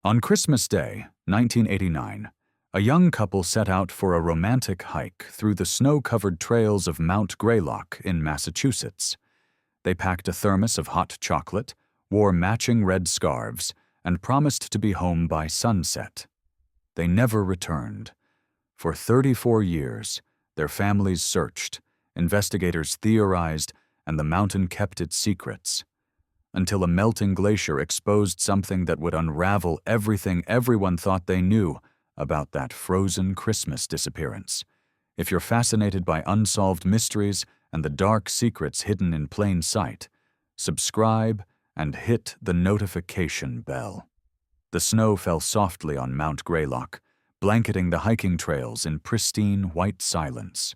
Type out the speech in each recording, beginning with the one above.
On Christmas Day, 1989, a young couple set out for a romantic hike through the snow-covered trails of Mount Greylock in Massachusetts. They packed a thermos of hot chocolate, wore matching red scarves, and promised to be home by sunset. They never returned. For 34 years, their families searched, investigators theorized, and the mountain kept its secrets. Until a melting glacier exposed something that would unravel everything everyone thought they knew about that frozen Christmas disappearance. If you're fascinated by unsolved mysteries and the dark secrets hidden in plain sight, subscribe and hit the notification bell. The snow fell softly on Mount Greylock, blanketing the hiking trails in pristine white silence.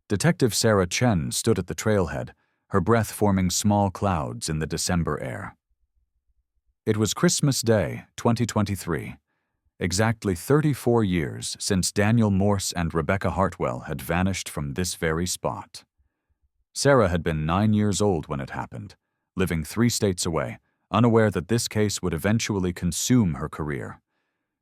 Detective Sarah Chen stood at the trailhead, her breath forming small clouds in the December air. It was Christmas Day, 2023, exactly 34 years since Daniel Morse and Rebecca Hartwell had vanished from this very spot. Sarah had been 9 years old when it happened, living 3 states away, unaware that this case would eventually consume her career.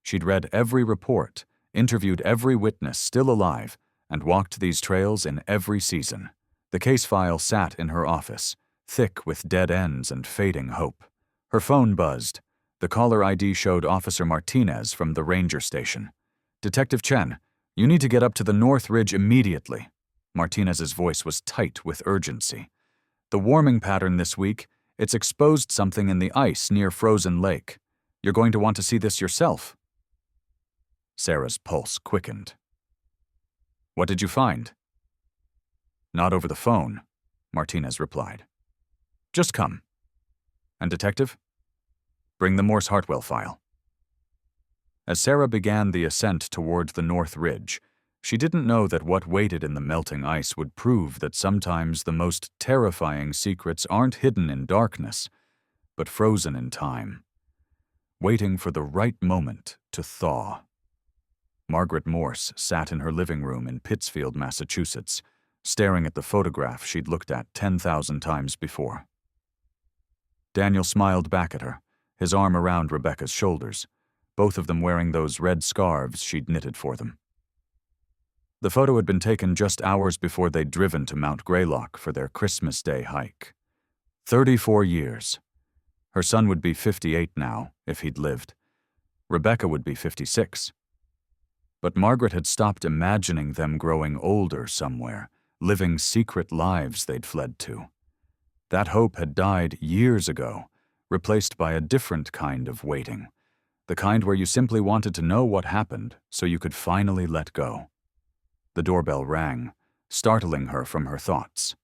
She'd read every report, interviewed every witness still alive, and walked these trails in every season. The case file sat in her office, thick with dead ends and fading hope. Her phone buzzed. The caller ID showed Officer Martinez from the ranger station. "Detective Chen, you need to get up to the North Ridge immediately." Martinez's voice was tight with urgency. "The warming pattern this week, it's exposed something in the ice near Frozen Lake. You're going to want to see this yourself." Sarah's pulse quickened. "What did you find?" "Not over the phone," Martinez replied. "Just come." "And detective? Bring the Morse-Hartwell file." As Sarah began the ascent toward the North Ridge, she didn't know that what waited in the melting ice would prove that sometimes the most terrifying secrets aren't hidden in darkness, but frozen in time, waiting for the right moment to thaw. Margaret Morse sat in her living room in Pittsfield, Massachusetts, staring at the photograph she'd looked at 10,000 times before. Daniel smiled back at her, his arm around Rebecca's shoulders, both of them wearing those red scarves she'd knitted for them. The photo had been taken just hours before they'd driven to Mount Greylock for their Christmas Day hike. 34 years. Her son would be 58 now, if he'd lived. Rebecca would be 56. But Margaret had stopped imagining them growing older somewhere, living secret lives they'd fled to. That hope had died years ago, replaced by a different kind of waiting, the kind where you simply wanted to know what happened so you could finally let go. The doorbell rang, startling her from her thoughts.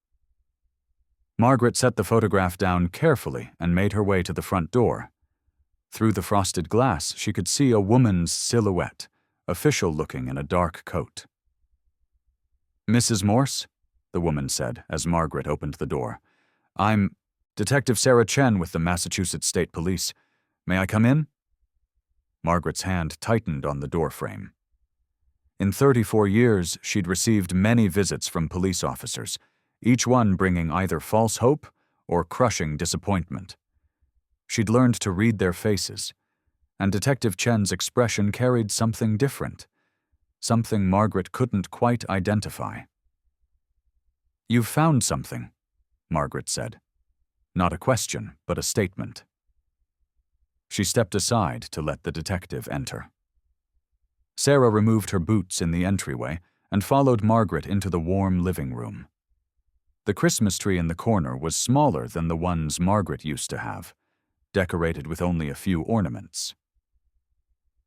Margaret set the photograph down carefully and made her way to the front door. Through the frosted glass, she could see a woman's silhouette, official-looking in a dark coat. "Mrs. Morse?" the woman said as Margaret opened the door. "I'm Detective Sarah Chen with the Massachusetts State Police. May I come in?" Margaret's hand tightened on the doorframe. In 34 years, she'd received many visits from police officers, each one bringing either false hope or crushing disappointment. She'd learned to read their faces, and Detective Chen's expression carried something different, something Margaret couldn't quite identify. "You've found something," Margaret said. Not a question, but a statement. She stepped aside to let the detective enter. Sarah removed her boots in the entryway and followed Margaret into the warm living room. The Christmas tree in the corner was smaller than the ones Margaret used to have, decorated with only a few ornaments.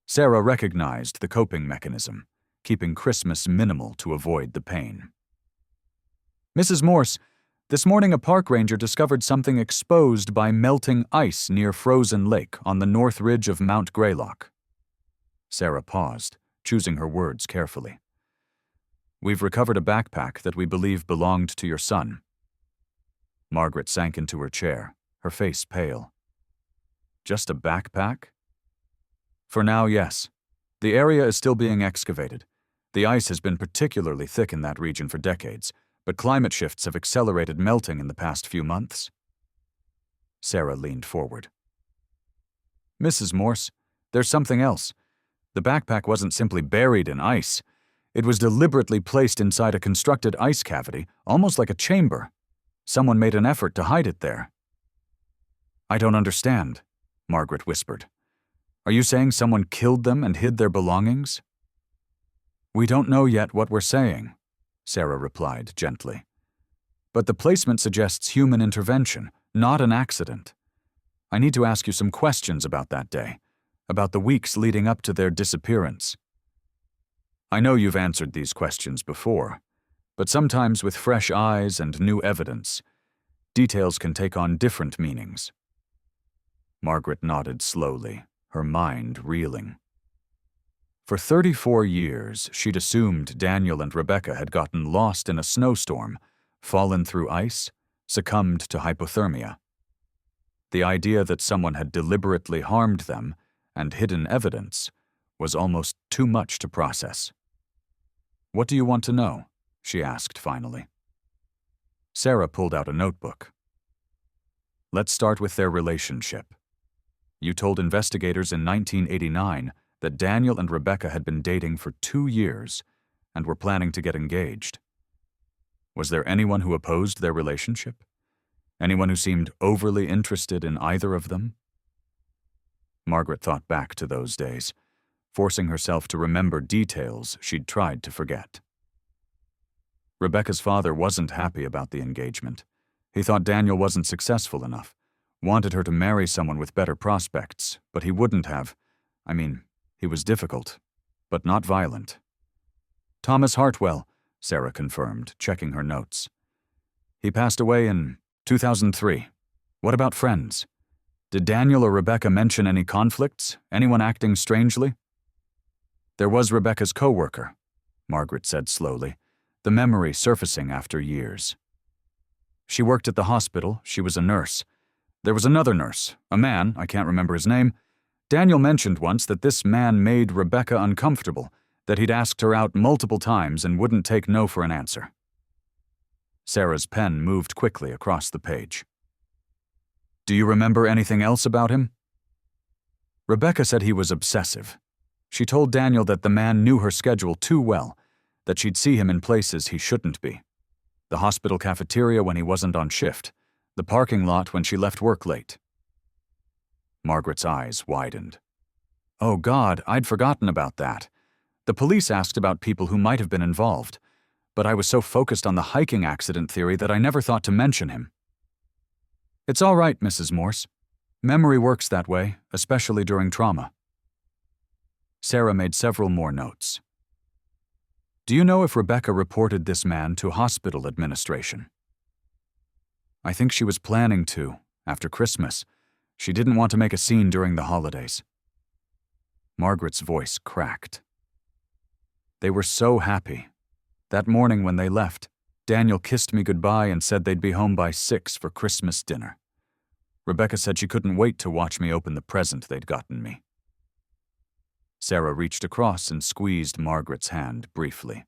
Sarah recognized the coping mechanism, keeping Christmas minimal to avoid the pain. "Mrs. Morse, this morning a park ranger discovered something exposed by melting ice near Frozen Lake on the North Ridge of Mount Greylock." Sarah paused, choosing her words carefully. "We've recovered a backpack that we believe belonged to your son." Margaret sank into her chair, her face pale. "Just a backpack?" "For now, yes. The area is still being excavated. The ice has been particularly thick in that region for decades, but climate shifts have accelerated melting in the past few months." Sarah leaned forward. Mrs. Morse, there's something else. The backpack wasn't simply buried in ice. It was deliberately placed inside a constructed ice cavity, almost like a chamber. Someone made an effort to hide it there. I don't understand, Margaret whispered. Are you saying someone killed them and hid their belongings? We don't know yet what we're saying, Sarah replied gently. But the placement suggests human intervention, not an accident. I need to ask you some questions about that day, about the weeks leading up to their disappearance. I know you've answered these questions before, but sometimes with fresh eyes and new evidence, details can take on different meanings. Margaret nodded slowly, her mind reeling. For 34 years, she'd assumed Daniel and Rebecca had gotten lost in a snowstorm, fallen through ice, succumbed to hypothermia. The idea that someone had deliberately harmed them and hidden evidence was almost too much to process. What do you want to know? She asked finally. Sarah pulled out a notebook. Let's start with their relationship. You told investigators in 1989 that Daniel and Rebecca had been dating for 2 years and were planning to get engaged. Was there anyone who opposed their relationship? Anyone who seemed overly interested in either of them? Margaret thought back to those days, forcing herself to remember details she'd tried to forget. Rebecca's father wasn't happy about the engagement. He thought Daniel wasn't successful enough, wanted her to marry someone with better prospects, but he wouldn't have. He was difficult, but not violent. Thomas Hartwell, Sarah confirmed, checking her notes. He passed away in 2003. What about friends? Did Daniel or Rebecca mention any conflicts? Anyone acting strangely? There was Rebecca's co-worker, Margaret said slowly, the memory surfacing after years. She worked at the hospital. She was a nurse. There was another nurse, a man, I can't remember his name. Daniel mentioned once that this man made Rebecca uncomfortable, that he'd asked her out multiple times and wouldn't take no for an answer. Sarah's pen moved quickly across the page. Do you remember anything else about him? Rebecca said he was obsessive. She told Daniel that the man knew her schedule too well, that she'd see him in places he shouldn't be. The hospital cafeteria when he wasn't on shift, the parking lot when she left work late. Margaret's eyes widened. Oh God, I'd forgotten about that. The police asked about people who might have been involved, but I was so focused on the hiking accident theory that I never thought to mention him. It's all right, Mrs. Morse. Memory works that way, especially during trauma. Sarah made several more notes. Do you know if Rebecca reported this man to hospital administration? I think she was planning to, after Christmas. She didn't want to make a scene during the holidays. Margaret's voice cracked. They were so happy. That morning when they left, Daniel kissed me goodbye and said they'd be home by 6 for Christmas dinner. Rebecca said she couldn't wait to watch me open the present they'd gotten me. Sarah reached across and squeezed Margaret's hand briefly.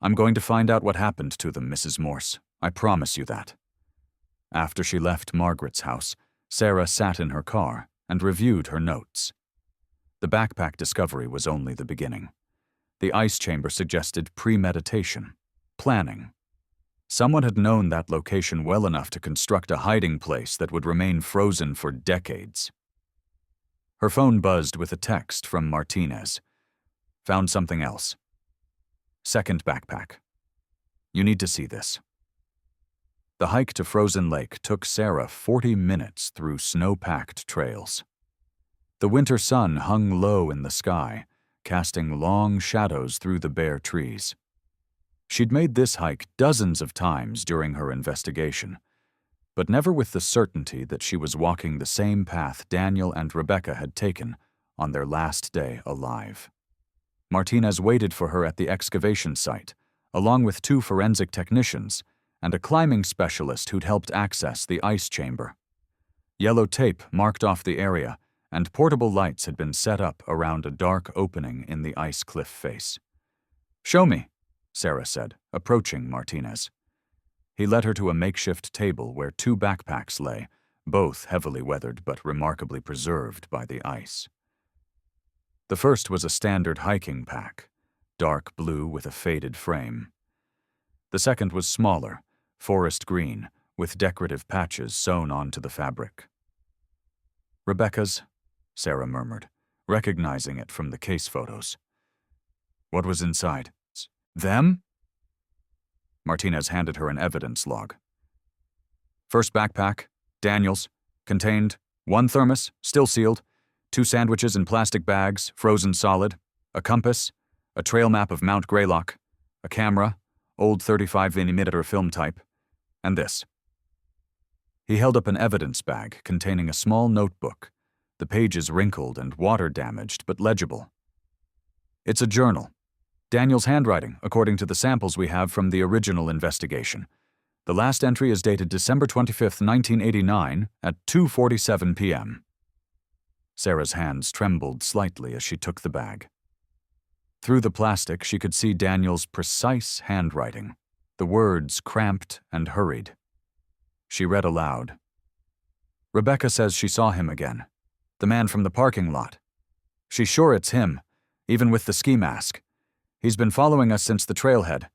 I'm going to find out what happened to them, Mrs. Morse. I promise you that. After she left Margaret's house, Sarah sat in her car and reviewed her notes. The backpack discovery was only the beginning. The ice chamber suggested premeditation, planning. Someone had known that location well enough to construct a hiding place that would remain frozen for decades. Her phone buzzed with a text from Martinez. Found something else. Second backpack. You need to see this. The hike to Frozen Lake took Sarah 40 minutes through snow-packed trails. The winter sun hung low in the sky, casting long shadows through the bare trees. She'd made this hike dozens of times during her investigation, but never with the certainty that she was walking the same path Daniel and Rebecca had taken on their last day alive. Martinez waited for her at the excavation site, along with 2 forensic technicians and a climbing specialist who'd helped access the ice chamber. Yellow tape marked off the area, and portable lights had been set up around a dark opening in the ice cliff face. Show me, Sarah said, approaching Martinez. He led her to a makeshift table where 2 backpacks lay, both heavily weathered but remarkably preserved by the ice. The first was a standard hiking pack, dark blue with a faded frame. The second was smaller, forest green, with decorative patches sewn onto the fabric. "Rebecca's," Sarah murmured, recognizing it from the case photos. "What was inside?" "Them?" Martinez handed her an evidence log. "First backpack, Daniel's, contained 1 thermos, still sealed, 2 sandwiches in plastic bags, frozen solid, a compass, a trail map of Mount Greylock, a camera, old 35mm film type, and this." He held up an evidence bag containing a small notebook, the pages wrinkled and water-damaged but legible. "It's a journal. Daniel's handwriting, according to the samples we have from the original investigation. The last entry is dated December 25, 1989, at 2:47 p.m. Sarah's hands trembled slightly as she took the bag. Through the plastic, she could see Daniel's precise handwriting, the words cramped and hurried. She read aloud. "Rebecca says she saw him again. The man from the parking lot. She's sure it's him, even with the ski mask. He's been following us since the trailhead.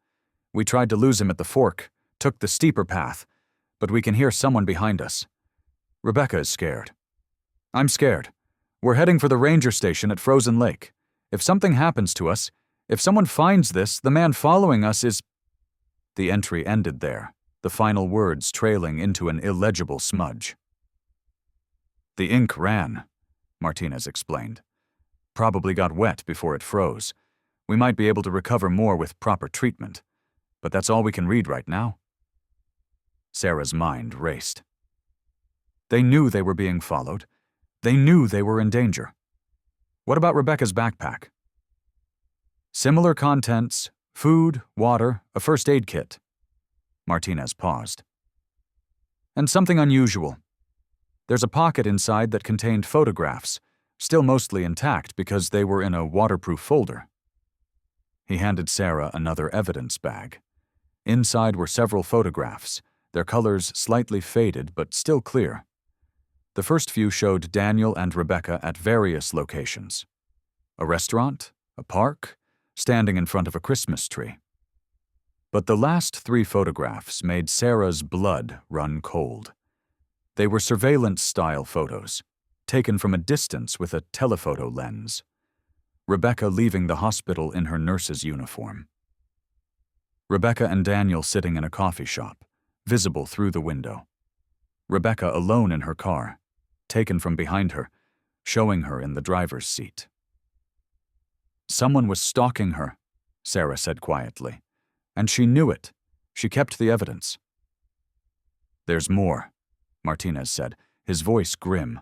We tried to lose him at the fork, took the steeper path, but we can hear someone behind us. Rebecca is scared. I'm scared. We're heading for the ranger station at Frozen Lake. If something happens to us, if someone finds this, the man following us is—" The entry ended there, the final words trailing into an illegible smudge. "The ink ran," Martinez explained. "Probably got wet before it froze. We might be able to recover more with proper treatment, but that's all we can read right now." Sarah's mind raced. They knew they were being followed. They knew they were in danger. What about Rebecca's backpack? "Similar contents, food, water, a first aid kit." Martinez paused. "And something unusual. There's a pocket inside that contained photographs, still mostly intact because they were in a waterproof folder." He handed Sarah another evidence bag. Inside were several photographs, their colors slightly faded but still clear. The first few showed Daniel and Rebecca at various locations. A restaurant, a park, standing in front of a Christmas tree. But the last 3 photographs made Sarah's blood run cold. They were surveillance-style photos, taken from a distance with a telephoto lens. Rebecca leaving the hospital in her nurse's uniform. Rebecca and Daniel sitting in a coffee shop, visible through the window. Rebecca alone in her car, taken from behind her, showing her in the driver's seat. "Someone was stalking her," Sarah said quietly. "And she knew it. She kept the evidence." "There's more," Martinez said, his voice grim.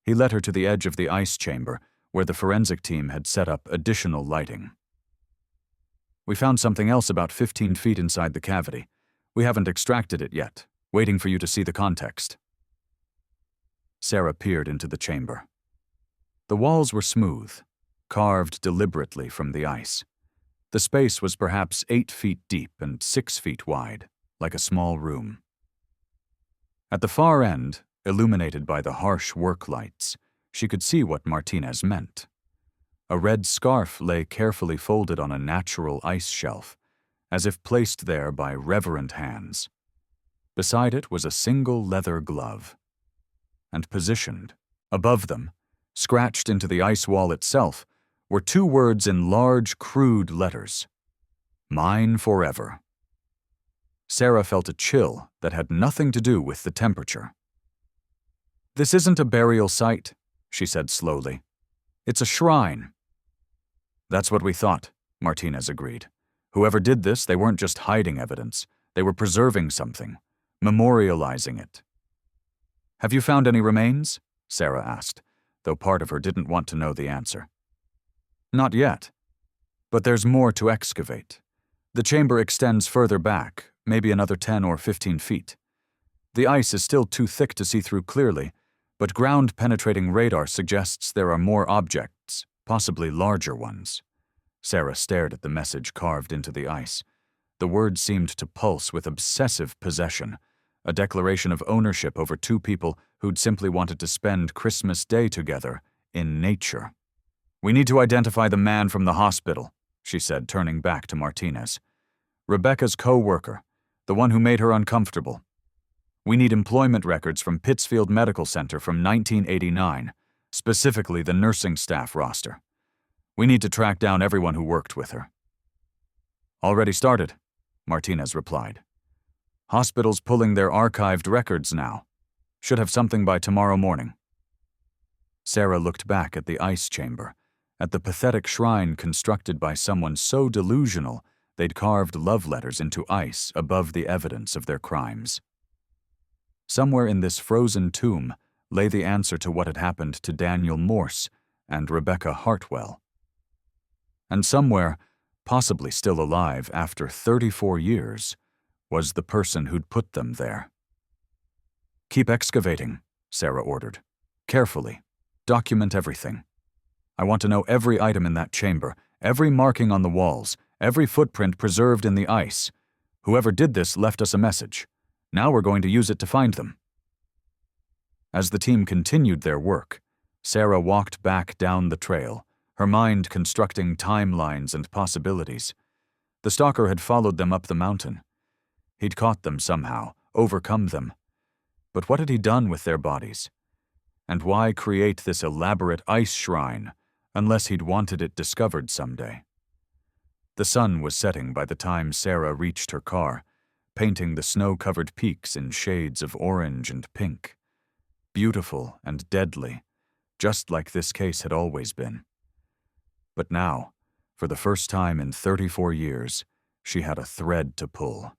He led her to the edge of the ice chamber, where the forensic team had set up additional lighting. "We found something else about 15 feet inside the cavity. We haven't extracted it yet, waiting for you to see the context." Sarah peered into the chamber. The walls were smooth, carved deliberately from the ice. The space was perhaps 8 feet deep and 6 feet wide, like a small room. At the far end, illuminated by the harsh work lights, she could see what Martinez meant. A red scarf lay carefully folded on a natural ice shelf, as if placed there by reverent hands. Beside it was a single leather glove. And positioned, above them, scratched into the ice wall itself, were 2 words in large, crude letters. "Mine forever." Sarah felt a chill that had nothing to do with the temperature. "This isn't a burial site," she said slowly. "It's a shrine." "That's what we thought," Martinez agreed. "Whoever did this, they weren't just hiding evidence. They were preserving something, memorializing it." "Have you found any remains?" Sarah asked, though part of her didn't want to know the answer. "Not yet. But there's more to excavate. The chamber extends further back, maybe another 10 or 15 feet. The ice is still too thick to see through clearly, but ground-penetrating radar suggests there are more objects, possibly larger ones." Sarah stared at the message carved into the ice. The words seemed to pulse with obsessive possession, a declaration of ownership over two people who'd simply wanted to spend Christmas Day together in nature. "We need to identify the man from the hospital," she said, turning back to Martinez. "Rebecca's co-worker, the one who made her uncomfortable. We need employment records from Pittsfield Medical Center from 1989, specifically the nursing staff roster. We need to track down everyone who worked with her." "Already started," Martinez replied. "Hospitals pulling their archived records now. Should have something by tomorrow morning." Sarah looked back at the ice chamber, at the pathetic shrine constructed by someone so delusional they'd carved love letters into ice above the evidence of their crimes. Somewhere in this frozen tomb lay the answer to what had happened to Daniel Morse and Rebecca Hartwell. And somewhere, possibly still alive after 34 years, was the person who'd put them there. "Keep excavating," Sarah ordered. "Carefully. Document everything. I want to know every item in that chamber, every marking on the walls, every footprint preserved in the ice. Whoever did this left us a message. Now we're going to use it to find them." As the team continued their work, Sarah walked back down the trail, her mind constructing timelines and possibilities. The stalker had followed them up the mountain. He'd caught them somehow, overcome them. But what had he done with their bodies? And why create this elaborate ice shrine, unless he'd wanted it discovered someday? The sun was setting by the time Sarah reached her car, painting the snow-covered peaks in shades of orange and pink. Beautiful and deadly, just like this case had always been. But now, for the first time in 34 years, she had a thread to pull,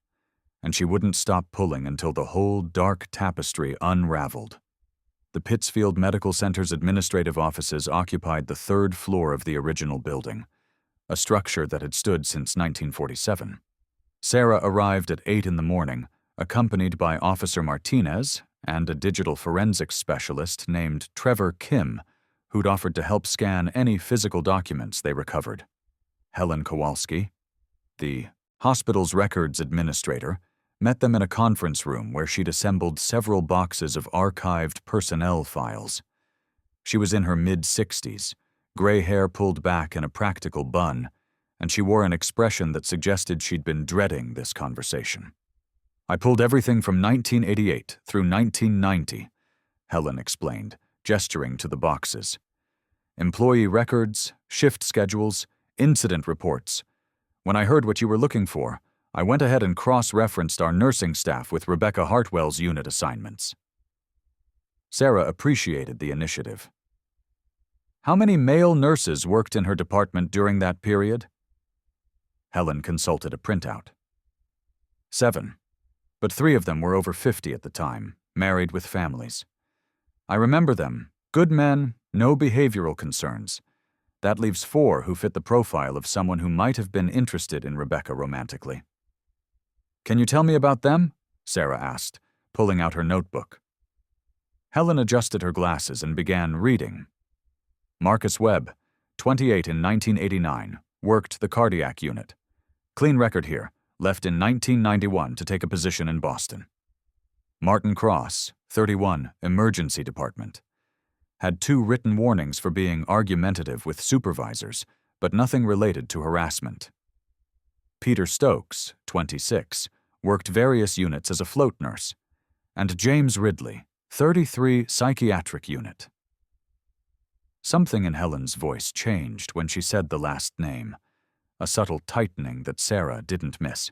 and she wouldn't stop pulling until the whole dark tapestry unraveled. The Pittsfield Medical Center's administrative offices occupied the third floor of the original building, a structure that had stood since 1947. Sarah arrived at 8 in the morning, accompanied by Officer Martinez and a digital forensics specialist named Trevor Kim, who'd offered to help scan any physical documents they recovered. Helen Kowalski, the hospital's records administrator, met them in a conference room where she'd assembled several boxes of archived personnel files. She was in her mid-60s, gray hair pulled back in a practical bun, and she wore an expression that suggested she'd been dreading this conversation. "I pulled everything from 1988 through 1990, Helen explained, gesturing to the boxes. "Employee records, shift schedules, incident reports. When I heard what you were looking for, I went ahead and cross-referenced our nursing staff with Rebecca Hartwell's unit assignments." Sarah appreciated the initiative. "How many male nurses worked in her department during that period?" Helen consulted a printout. 7, but 3 of them were over 50 at the time, married with families. I remember them, good men, no behavioral concerns. That leaves 4 who fit the profile of someone who might have been interested in Rebecca romantically. "Can you tell me about them?" Sarah asked, pulling out her notebook. Helen adjusted her glasses and began reading. "Marcus Webb, 28 in 1989, worked the cardiac unit. Clean record here, left in 1991 to take a position in Boston. Martin Cross, 31, emergency department. Had 2 written warnings for being argumentative with supervisors, but nothing related to harassment. Peter Stokes, 26, worked various units as a float nurse. And James Ridley, 33, psychiatric unit." Something in Helen's voice changed when she said the last name, a subtle tightening that Sarah didn't miss.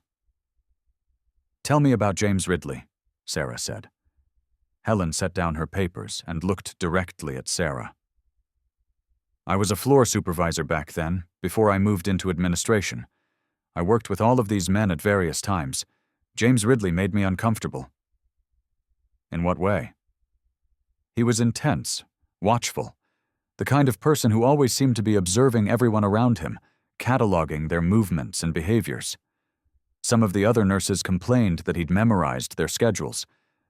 "Tell me about James Ridley," Sarah said. Helen set down her papers and looked directly at Sarah. "I was a floor supervisor back then, before I moved into administration. I worked with all of these men at various times. James Ridley made me uncomfortable." "In what way?" "He was intense, watchful, the kind of person who always seemed to be observing everyone around him, cataloging their movements and behaviors. Some of the other nurses complained that he'd memorized their schedules,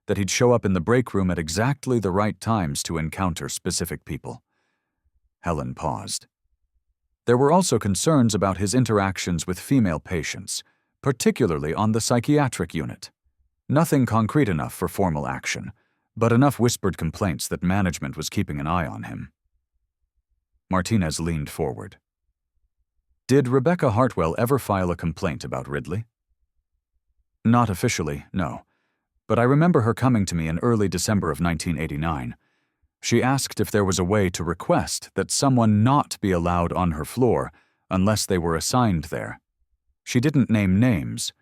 that he'd show up in the break room at exactly the right times to encounter specific people." Helen paused. There were also concerns about his interactions with female patients, particularly on the psychiatric unit. Nothing concrete enough for formal action, but enough whispered complaints that management was keeping an eye on him. Martinez leaned forward. Did Rebecca Hartwell ever file a complaint about Ridley? Not officially, no. But I remember her coming to me in early December of 1989. She asked if there was a way to request that someone not be allowed on her floor unless they were assigned there. She didn't name names,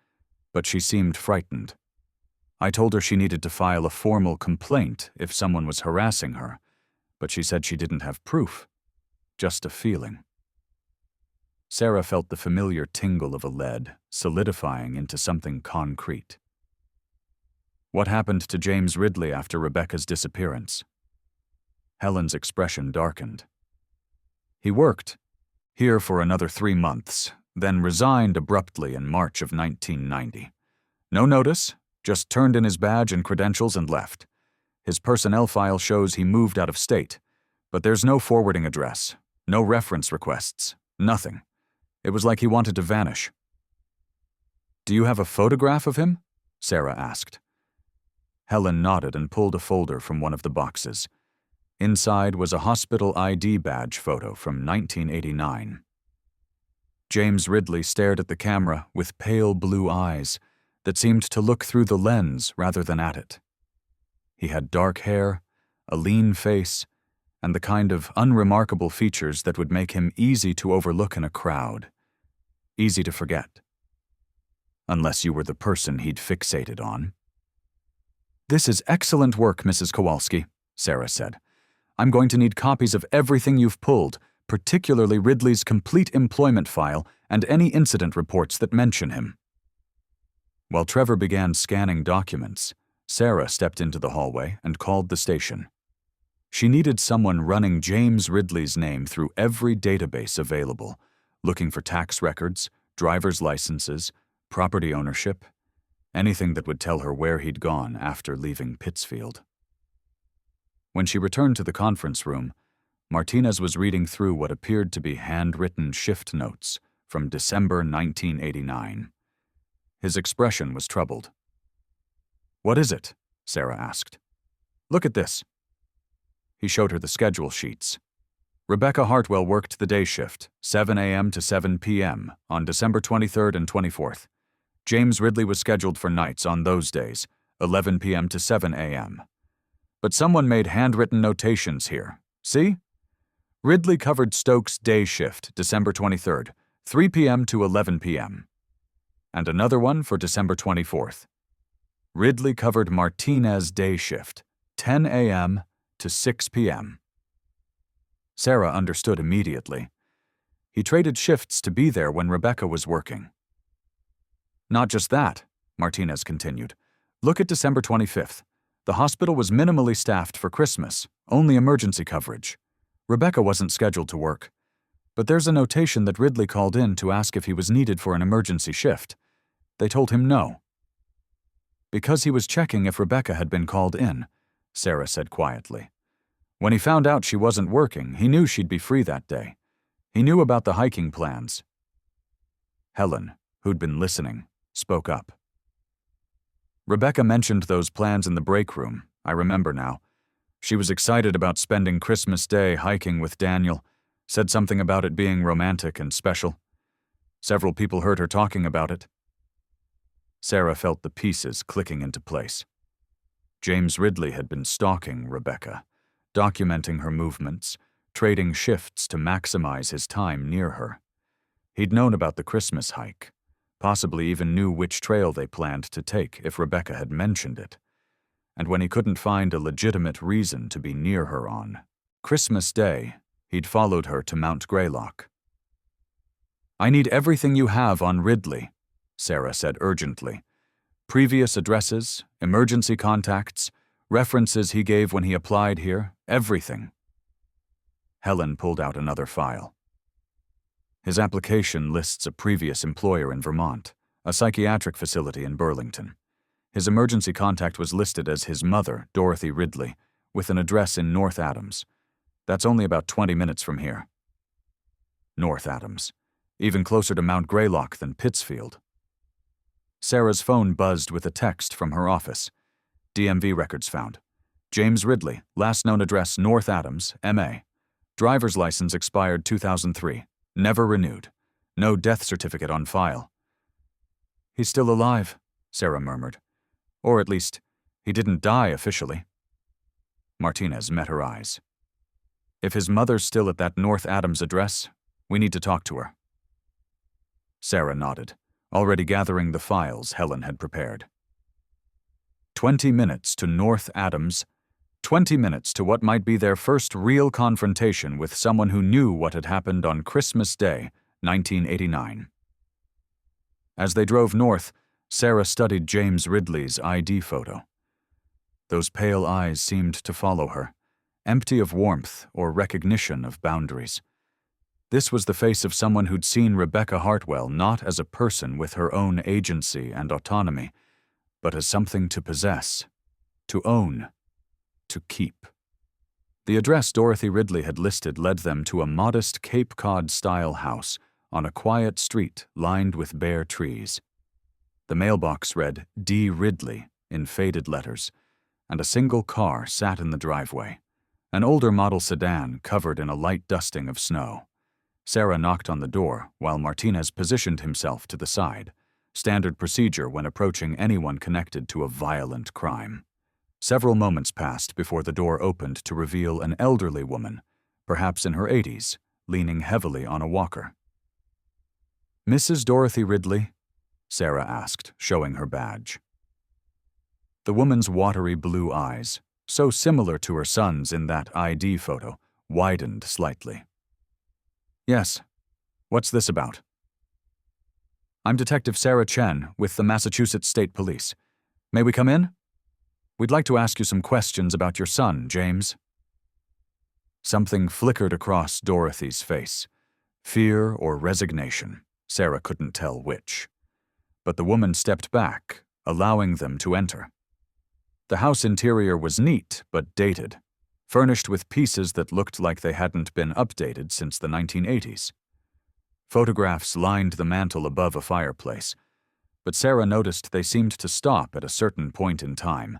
but she seemed frightened. I told her she needed to file a formal complaint if someone was harassing her, but she said she didn't have proof, just a feeling. Sarah felt the familiar tingle of a lead solidifying into something concrete. What happened to James Ridley after Rebecca's disappearance? Helen's expression darkened. He worked here for another 3 months, then resigned abruptly in March of 1990. No notice, just turned in his badge and credentials and left. His personnel file shows he moved out of state, but there's no forwarding address, no reference requests, nothing. It was like he wanted to vanish. Do you have a photograph of him? Sarah asked. Helen nodded and pulled a folder from one of the boxes. Inside was a hospital ID badge photo from 1989. James Ridley stared at the camera with pale blue eyes that seemed to look through the lens rather than at it. He had dark hair, a lean face, and the kind of unremarkable features that would make him easy to overlook in a crowd, easy to forget. Unless you were the person he'd fixated on. "This is excellent work, Mrs. Kowalski," Sarah said. "I'm going to need copies of everything you've pulled, particularly Ridley's complete employment file and any incident reports that mention him." While Trevor began scanning documents, Sarah stepped into the hallway and called the station. She needed someone running James Ridley's name through every database available, looking for tax records, driver's licenses, property ownership, anything that would tell her where he'd gone after leaving Pittsfield. When she returned to the conference room, Martinez was reading through what appeared to be handwritten shift notes from December 1989. His expression was troubled. "What is it?" Sarah asked. "Look at this." He showed her the schedule sheets. Rebecca Hartwell worked the day shift, 7 a.m. to 7 p.m., on December 23rd and 24th. James Ridley was scheduled for nights on those days, 11 p.m. to 7 a.m. But someone made handwritten notations here. See? Ridley covered Stokes' day shift, December 23rd, 3 p.m. to 11 p.m. And another one for December 24th. Ridley covered Martinez' day shift, 10 a.m. to 6 p.m. Sarah understood immediately. He traded shifts to be there when Rebecca was working. "Not just that," Martinez continued. "Look at December 25th. The hospital was minimally staffed for Christmas, only emergency coverage. Rebecca wasn't scheduled to work. But there's a notation that Ridley called in to ask if he was needed for an emergency shift. They told him no." "Because he was checking if Rebecca had been called in," Sarah said quietly. "When he found out she wasn't working, he knew she'd be free that day. He knew about the hiking plans." Helen, who'd been listening, spoke up. "Rebecca mentioned those plans in the break room, I remember now. She was excited about spending Christmas Day hiking with Daniel, said something about it being romantic and special. Several people heard her talking about it." Sarah felt the pieces clicking into place. James Ridley had been stalking Rebecca, documenting her movements, trading shifts to maximize his time near her. He'd known about the Christmas hike, possibly even knew which trail they planned to take if Rebecca had mentioned it. And when he couldn't find a legitimate reason to be near her on Christmas Day, he'd followed her to Mount Greylock. "I need everything you have on Ridley," Sarah said urgently. "Previous addresses, emergency contacts, references he gave when he applied here, everything." Helen pulled out another file. His application lists a previous employer in Vermont, a psychiatric facility in Burlington. His emergency contact was listed as his mother, Dorothy Ridley, with an address in North Adams. That's only about 20 minutes from here. North Adams, even closer to Mount Greylock than Pittsfield. Sarah's phone buzzed with a text from her office. DMV records found. James Ridley, last known address North Adams, MA. Driver's license expired 2003. Never renewed. No death certificate on file. He's still alive, Sarah murmured. Or at least, he didn't die officially. Martinez met her eyes. If his mother's still at that North Adams address, we need to talk to her. Sarah nodded, already gathering the files Helen had prepared. 20 minutes to North Adams, 20 minutes to what might be their first real confrontation with someone who knew what had happened on Christmas Day, 1989. As they drove north, Sarah studied James Ridley's ID photo. Those pale eyes seemed to follow her, empty of warmth or recognition of boundaries. This was the face of someone who'd seen Rebecca Hartwell not as a person with her own agency and autonomy, but as something to possess, to own, to keep. The address Dorothy Ridley had listed led them to a modest Cape Cod-style house on a quiet street lined with bare trees. The mailbox read D. Ridley in faded letters, and a single car sat in the driveway, an older model sedan covered in a light dusting of snow. Sarah knocked on the door while Martinez positioned himself to the side, standard procedure when approaching anyone connected to a violent crime. Several moments passed before the door opened to reveal an elderly woman, perhaps in her 80s, leaning heavily on a walker. "Mrs. Dorothy Ridley?" Sarah asked, showing her badge. The woman's watery blue eyes, so similar to her son's in that ID photo, widened slightly. "Yes. What's this about?" "I'm Detective Sarah Chen with the Massachusetts State Police. May we come in? We'd like to ask you some questions about your son, James." Something flickered across Dorothy's face. Fear or resignation. Sarah couldn't tell which. But the woman stepped back, allowing them to enter. The house interior was neat but dated, furnished with pieces that looked like they hadn't been updated since the 1980s. Photographs lined the mantel above a fireplace, but Sarah noticed they seemed to stop at a certain point in time,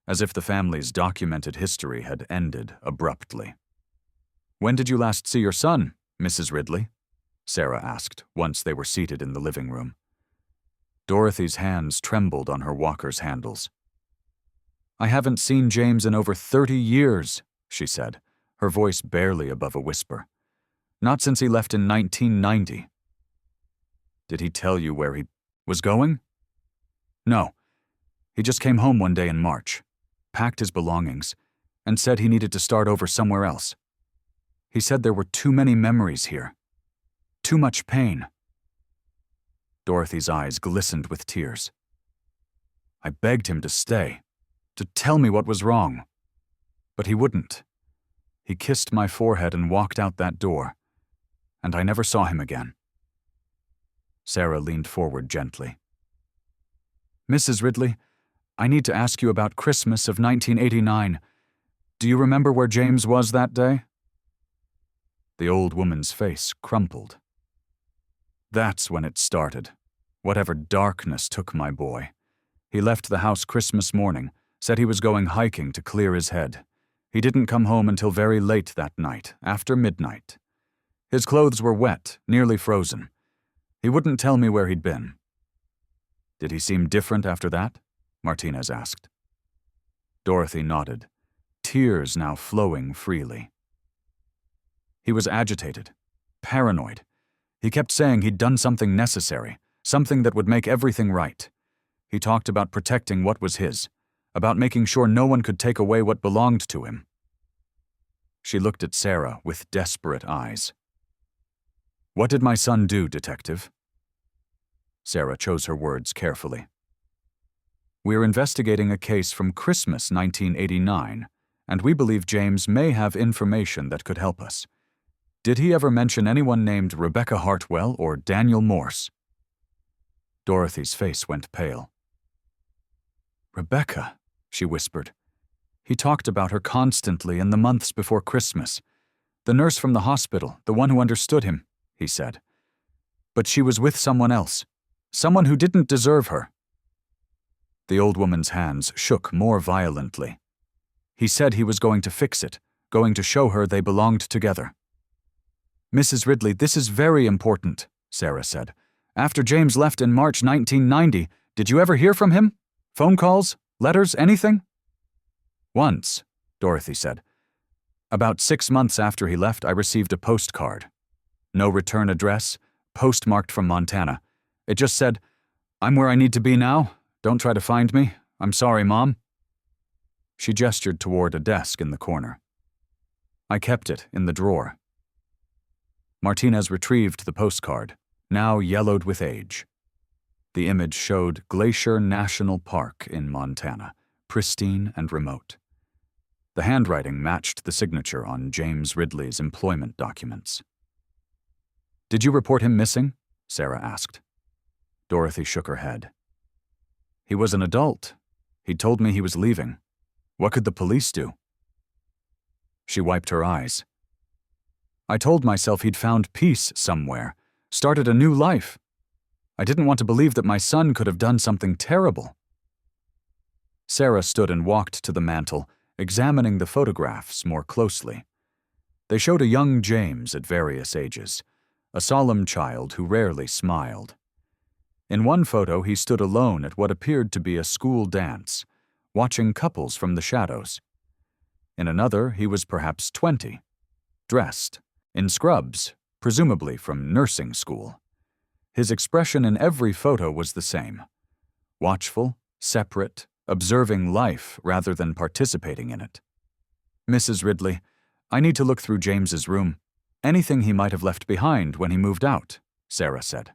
as if the family's documented history had ended abruptly. "When did you last see your son, Mrs. Ridley?" Sarah asked once they were seated in the living room. Dorothy's hands trembled on her walker's handles. "I haven't seen James in over 30 years, she said, her voice barely above a whisper. "Not since he left in 1990. "Did he tell you where he was going?" "No. He just came home one day in March, packed his belongings, and said he needed to start over somewhere else. He said there were too many memories here. Too much pain." Dorothy's eyes glistened with tears. "I begged him to stay, to tell me what was wrong. But he wouldn't. He kissed my forehead and walked out that door, and I never saw him again." Sarah leaned forward gently. "Mrs. Ridley, I need to ask you about Christmas of 1989. Do you remember where James was that day?" The old woman's face crumpled. "That's when it started. Whatever darkness took my boy. He left the house Christmas morning, said he was going hiking to clear his head. He didn't come home until very late that night, after midnight. His clothes were wet, nearly frozen. He wouldn't tell me where he'd been." "Did he seem different after that?" Martinez asked. Dorothy nodded, tears now flowing freely. "He was agitated, paranoid. He kept saying he'd done something necessary, something that would make everything right. He talked about protecting what was his, about making sure no one could take away what belonged to him." She looked at Sarah with desperate eyes. "What did my son do, Detective?" Sarah chose her words carefully. "We're investigating a case from Christmas 1989, and we believe James may have information that could help us. Did he ever mention anyone named Rebecca Hartwell or Daniel Morse?" Dorothy's face went pale. "Rebecca," she whispered. "He talked about her constantly in the months before Christmas. The nurse from the hospital, the one who understood him," he said. "But she was with someone else. Someone who didn't deserve her." The old woman's hands shook more violently. "He said he was going to fix it, going to show her they belonged together." "Mrs. Ridley, this is very important," Sarah said. "After James left in March 1990, did you ever hear from him? Phone calls? Letters? Anything?" "Once," Dorothy said. "About 6 months after he left, I received a postcard. No return address, postmarked from Montana. It just said, 'I'm where I need to be now. Don't try to find me. I'm sorry, Mom.'" She gestured toward a desk in the corner. "I kept it in the drawer." Martinez retrieved the postcard, now yellowed with age. The image showed Glacier National Park in Montana, pristine and remote. The handwriting matched the signature on James Ridley's employment documents. "Did you report him missing?" Sarah asked. Dorothy shook her head. "He was an adult. He told me he was leaving. What could the police do?" She wiped her eyes. "I told myself he'd found peace somewhere, started a new life. I didn't want to believe that my son could have done something terrible." Sarah stood and walked to the mantel, examining the photographs more closely. They showed a young James at various ages, a solemn child who rarely smiled. In one photo, he stood alone at what appeared to be a school dance, watching couples from the shadows. In another, he was perhaps 20, dressed, in scrubs, presumably from nursing school. His expression in every photo was the same: watchful, separate, observing life rather than participating in it. "Mrs. Ridley, I need to look through James's room. Anything he might have left behind when he moved out," Sarah said.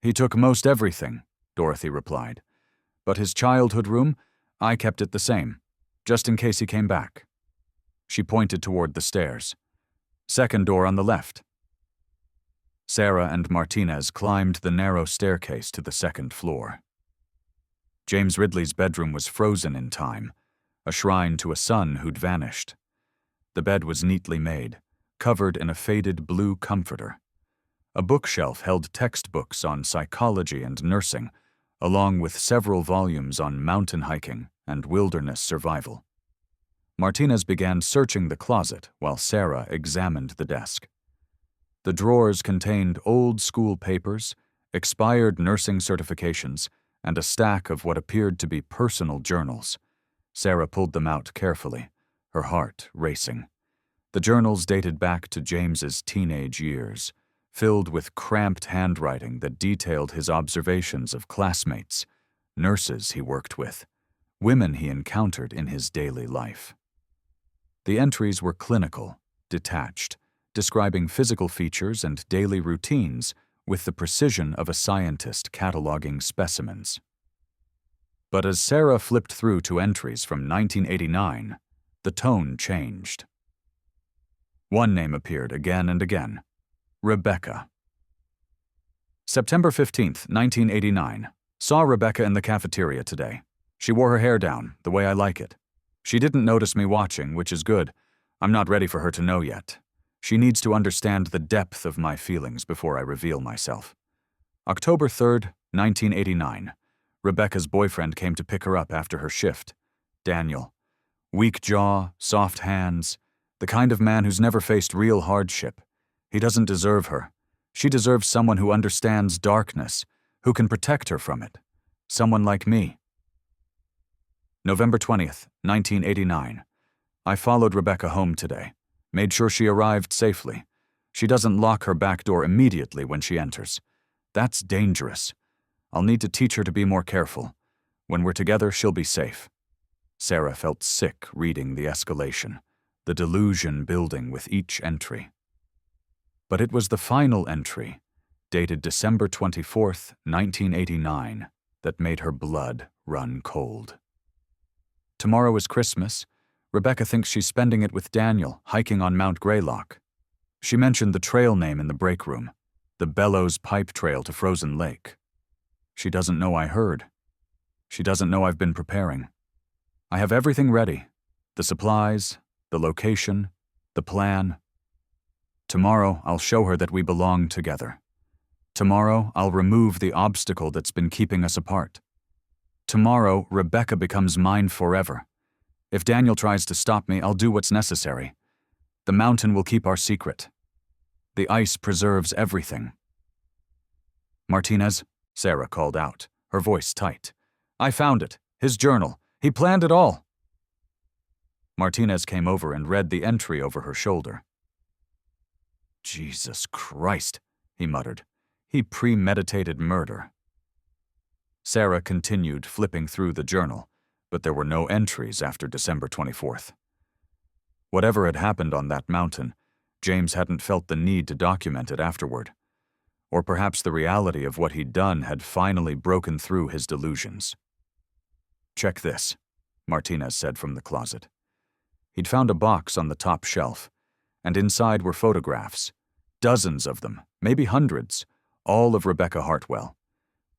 "He took most everything," Dorothy replied. "But his childhood room, I kept it the same, just in case he came back." She pointed toward the stairs. "Second door on the left." Sarah and Martinez climbed the narrow staircase to the second floor. James Ridley's bedroom was frozen in time, a shrine to a son who'd vanished. The bed was neatly made, covered in a faded blue comforter. A bookshelf held textbooks on psychology and nursing, along with several volumes on mountain hiking and wilderness survival. Martinez began searching the closet while Sarah examined the desk. The drawers contained old school papers, expired nursing certifications, and a stack of what appeared to be personal journals. Sarah pulled them out carefully, her heart racing. The journals dated back to James's teenage years, filled with cramped handwriting that detailed his observations of classmates, nurses he worked with, women he encountered in his daily life. The entries were clinical, detached, describing physical features and daily routines with the precision of a scientist cataloging specimens. But as Sarah flipped through to entries from 1989, the tone changed. One name appeared again and again: Rebecca. September 15th, 1989. Saw Rebecca in the cafeteria today. She wore her hair down, the way I like it. She didn't notice me watching, which is good. I'm not ready for her to know yet. She needs to understand the depth of my feelings before I reveal myself. October 3rd, 1989. Rebecca's boyfriend came to pick her up after her shift. Daniel. Weak jaw, soft hands, the kind of man who's never faced real hardship. He doesn't deserve her. She deserves someone who understands darkness, who can protect her from it. Someone like me. November 20th, 1989. I followed Rebecca home today. Made sure she arrived safely. She doesn't lock her back door immediately when she enters. That's dangerous. I'll need to teach her to be more careful. When we're together, she'll be safe. Sarah felt sick reading the escalation, the delusion building with each entry. But it was the final entry, dated December 24th, 1989, that made her blood run cold. Tomorrow is Christmas. Rebecca thinks she's spending it with Daniel, hiking on Mount Greylock. She mentioned the trail name in the break room, the Bellows Pipe Trail to Frozen Lake. She doesn't know I heard. She doesn't know I've been preparing. I have everything ready, the supplies, the location, the plan. Tomorrow I'll show her that we belong together. Tomorrow, I'll remove the obstacle that's been keeping us apart. Tomorrow, Rebecca becomes mine forever. If Daniel tries to stop me, I'll do what's necessary. The mountain will keep our secret. The ice preserves everything." "Martinez," Sarah called out, her voice tight. "I found it. His journal. He planned it all." Martinez came over and read the entry over her shoulder. "Jesus Christ," he muttered. "He premeditated murder." Sarah continued flipping through the journal, but there were no entries after December 24th. Whatever had happened on that mountain, James hadn't felt the need to document it afterward. Or perhaps the reality of what he'd done had finally broken through his delusions. "Check this," Martinez said from the closet. He'd found a box on the top shelf, and inside were photographs. Dozens of them, maybe hundreds, all of Rebecca Hartwell.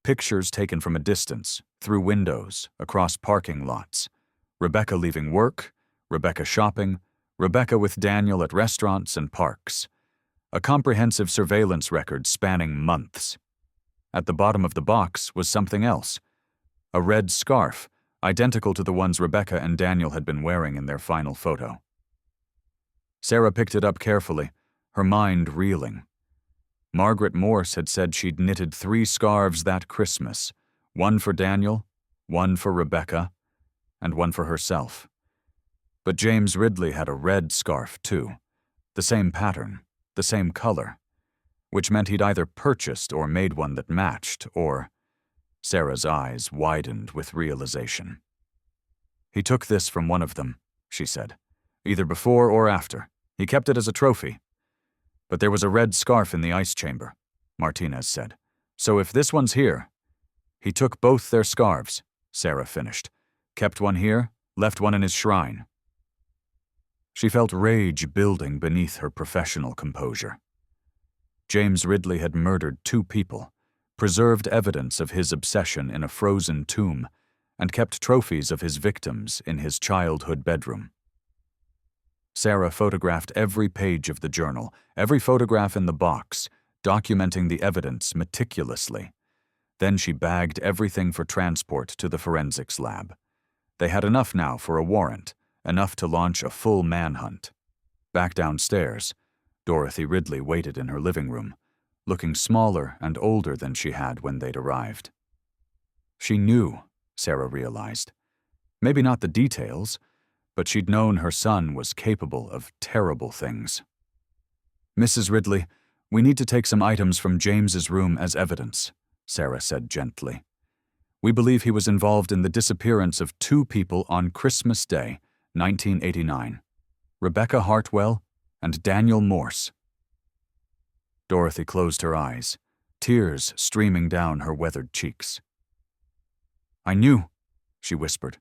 Pictures taken from a distance, through windows, across parking lots. Rebecca leaving work, Rebecca shopping, Rebecca with Daniel at restaurants and parks. A comprehensive surveillance record spanning months. At the bottom of the box was something else. A red scarf, identical to the ones Rebecca and Daniel had been wearing in their final photo. Sarah picked it up carefully, her mind reeling. Margaret Morse had said she'd knitted 3 scarves that Christmas, one for Daniel, one for Rebecca, and one for herself. But James Ridley had a red scarf, too. The same pattern, the same color, which meant he'd either purchased or made one that matched, or... Sarah's eyes widened with realization. "He took this from one of them," she said. "Either before or after. He kept it as a trophy." "But there was a red scarf in the ice chamber," Martinez said. "So if this one's here..." "He took both their scarves," Sarah finished. "Kept one here, left one in his shrine." She felt rage building beneath her professional composure. James Ridley had murdered 2 people, preserved evidence of his obsession in a frozen tomb, and kept trophies of his victims in his childhood bedroom. Sarah photographed every page of the journal, every photograph in the box, documenting the evidence meticulously. Then she bagged everything for transport to the forensics lab. They had enough now for a warrant, enough to launch a full manhunt. Back downstairs, Dorothy Ridley waited in her living room, looking smaller and older than she had when they'd arrived. She knew, Sarah realized. Maybe not the details, but she'd known her son was capable of terrible things. "Mrs. Ridley, we need to take some items from James's room as evidence," Sarah said gently. "We believe he was involved in the disappearance of 2 people on Christmas Day, 1989, Rebecca Hartwell and Daniel Morse." Dorothy closed her eyes, tears streaming down her weathered cheeks. "I knew," she whispered.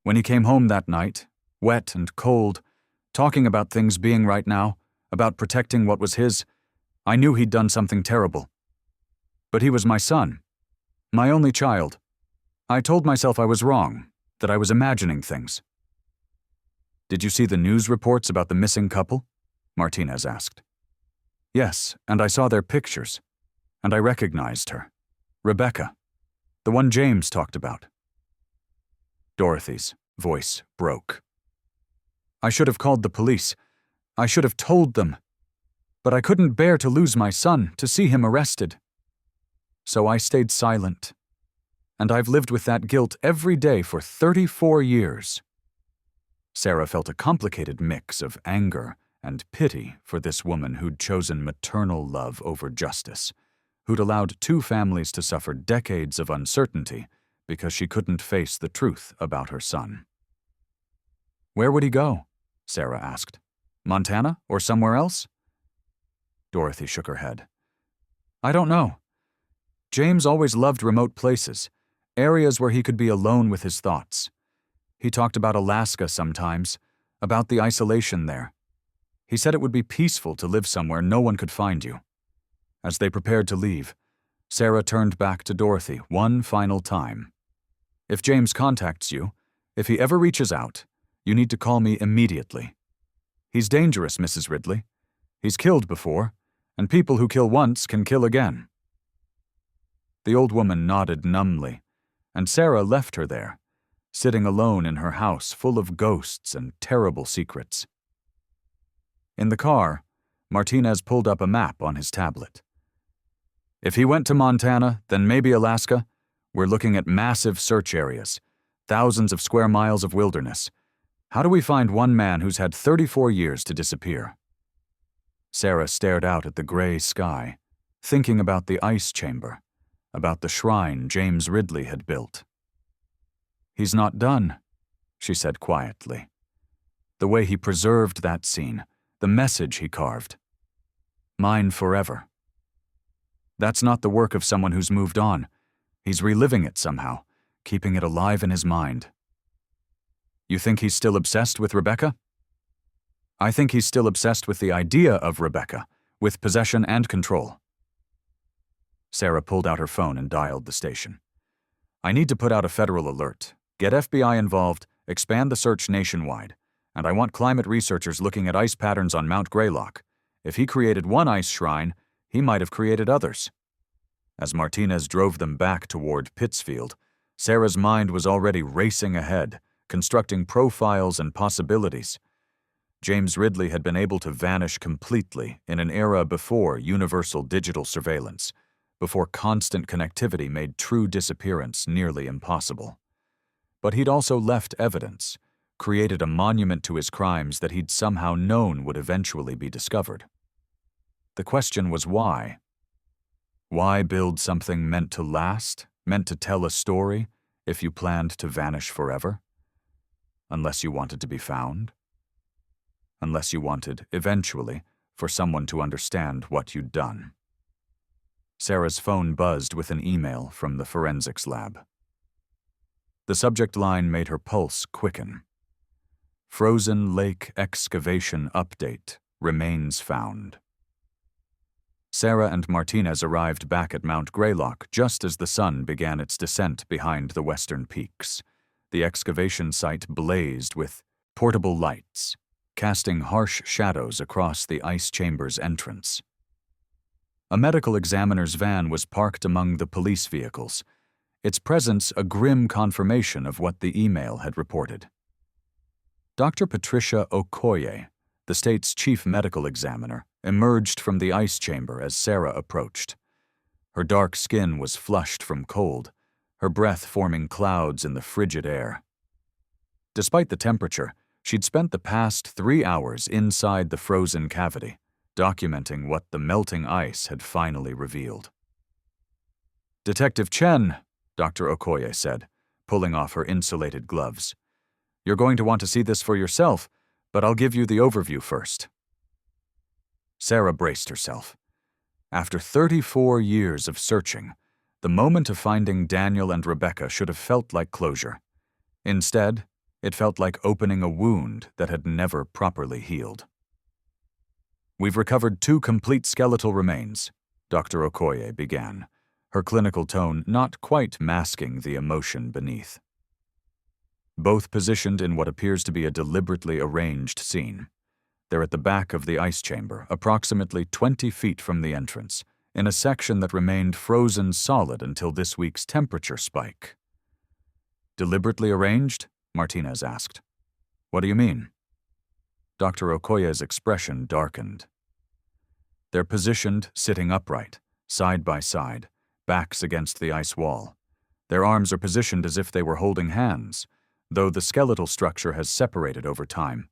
"When he came home that night, wet and cold, talking about things being right now, about protecting what was his, I knew he'd done something terrible. But he was my son, my only child. I told myself I was wrong, that I was imagining things." "Did you see the news reports about the missing couple?" Martinez asked. "Yes, and I saw their pictures, and I recognized her. Rebecca, the one James talked about." Dorothy's voice broke. "I should have called the police. I should have told them. But I couldn't bear to lose my son, to see him arrested. So I stayed silent. And I've lived with that guilt every day for 34 years. Sarah felt a complicated mix of anger and pity for this woman who'd chosen maternal love over justice, who'd allowed 2 families to suffer decades of uncertainty because she couldn't face the truth about her son. "Where would he go?" Sarah asked. "Montana or somewhere else?" Dorothy shook her head. "I don't know. James always loved remote places, areas where he could be alone with his thoughts. He talked about Alaska sometimes, about the isolation there. He said it would be peaceful to live somewhere no one could find you." As they prepared to leave, Sarah turned back to Dorothy one final time. "If James contacts you, if he ever reaches out, you need to call me immediately. He's dangerous, Mrs. Ridley. He's killed before, and people who kill once can kill again." The old woman nodded numbly, and Sarah left her there, sitting alone in her house full of ghosts and terrible secrets. In the car, Martinez pulled up a map on his tablet. If he went to Montana, then maybe Alaska, we're looking at massive search areas, thousands of square miles of wilderness. How do we find one man who's had 34 years to disappear? Sarah stared out at the gray sky, thinking about the ice chamber, about the shrine James Ridley had built. He's not done, she said quietly. The way he preserved that scene, the message he carved. Mine forever. That's not the work of someone who's moved on. He's reliving it somehow, keeping it alive in his mind. You think he's still obsessed with Rebecca? I think he's still obsessed with the idea of Rebecca, with possession and control. Sarah pulled out her phone and dialed the station. I need to put out a federal alert, get FBI involved, expand the search nationwide, and I want climate researchers looking at ice patterns on Mount Greylock. If he created one ice shrine, he might have created others. As Martinez drove them back toward Pittsfield, Sarah's mind was already racing ahead, constructing profiles and possibilities. James Ridley had been able to vanish completely in an era before universal digital surveillance, before constant connectivity made true disappearance nearly impossible. But he'd also left evidence, created a monument to his crimes that he'd somehow known would eventually be discovered. The question was why? Why build something meant to last, meant to tell a story, if you planned to vanish forever? Unless you wanted to be found? Unless you wanted, eventually, for someone to understand what you'd done. Sarah's phone buzzed with an email from the forensics lab. The subject line made her pulse quicken. Frozen Lake Excavation Update, Remains Found. Sarah and Martinez arrived back at Mount Greylock just as the sun began its descent behind the western peaks. The excavation site blazed with portable lights, casting harsh shadows across the ice chamber's entrance. A medical examiner's van was parked among the police vehicles, its presence a grim confirmation of what the email had reported. Dr. Patricia Okoye, the state's chief medical examiner, emerged from the ice chamber as Sarah approached. Her dark skin was flushed from cold, her breath forming clouds in the frigid air. Despite the temperature, she'd spent the past 3 hours inside the frozen cavity, documenting what the melting ice had finally revealed. Detective Chen, Dr. Okoye said, pulling off her insulated gloves. You're going to want to see this for yourself, but I'll give you the overview first. Sarah braced herself. After 34 years of searching, the moment of finding Daniel and Rebecca should have felt like closure. Instead, it felt like opening a wound that had never properly healed. We've recovered 2 complete skeletal remains, Dr. Okoye began, her clinical tone not quite masking the emotion beneath. Both positioned in what appears to be a deliberately arranged scene. They're at the back of the ice chamber, approximately 20 feet from the entrance, in a section that remained frozen solid until this week's temperature spike. Deliberately arranged? Martinez asked. What do you mean? Dr. Okoye's expression darkened. They're positioned sitting upright, side by side, backs against the ice wall. Their arms are positioned as if they were holding hands, though the skeletal structure has separated over time.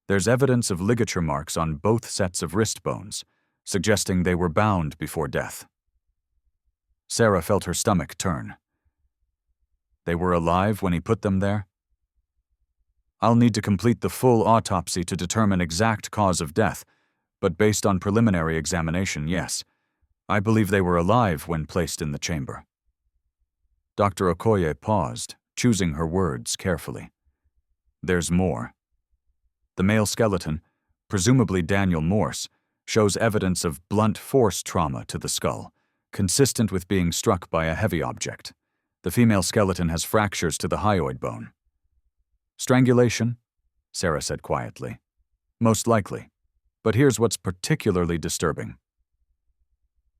There's evidence of ligature marks on both sets of wrist bones, suggesting they were bound before death. Sarah felt her stomach turn. They were alive when he put them there? I'll need to complete the full autopsy to determine exact cause of death, but based on preliminary examination, yes. I believe they were alive when placed in the chamber. Dr. Okoye paused, choosing her words carefully. There's more. The male skeleton, presumably Daniel Morse, shows evidence of blunt force trauma to the skull, consistent with being struck by a heavy object. The female skeleton has fractures to the hyoid bone. Strangulation? Sarah said quietly. Most likely. But here's what's particularly disturbing.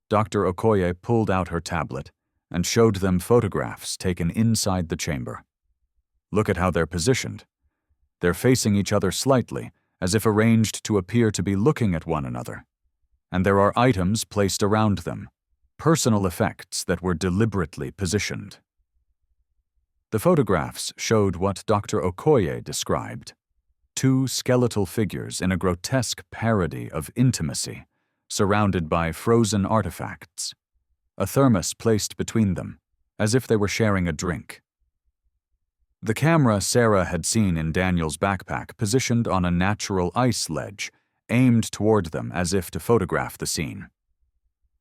Dr. Okoye pulled out her tablet and showed them photographs taken inside the chamber. Look at how they're positioned. They're facing each other slightly, as if arranged to appear to be looking at one another. And there are items placed around them, personal effects that were deliberately positioned. The photographs showed what Dr. Okoye described: two skeletal figures in a grotesque parody of intimacy, surrounded by frozen artifacts, a thermos placed between them, as if they were sharing a drink. The camera Sarah had seen in Daniel's backpack positioned on a natural ice ledge, aimed toward them as if to photograph the scene.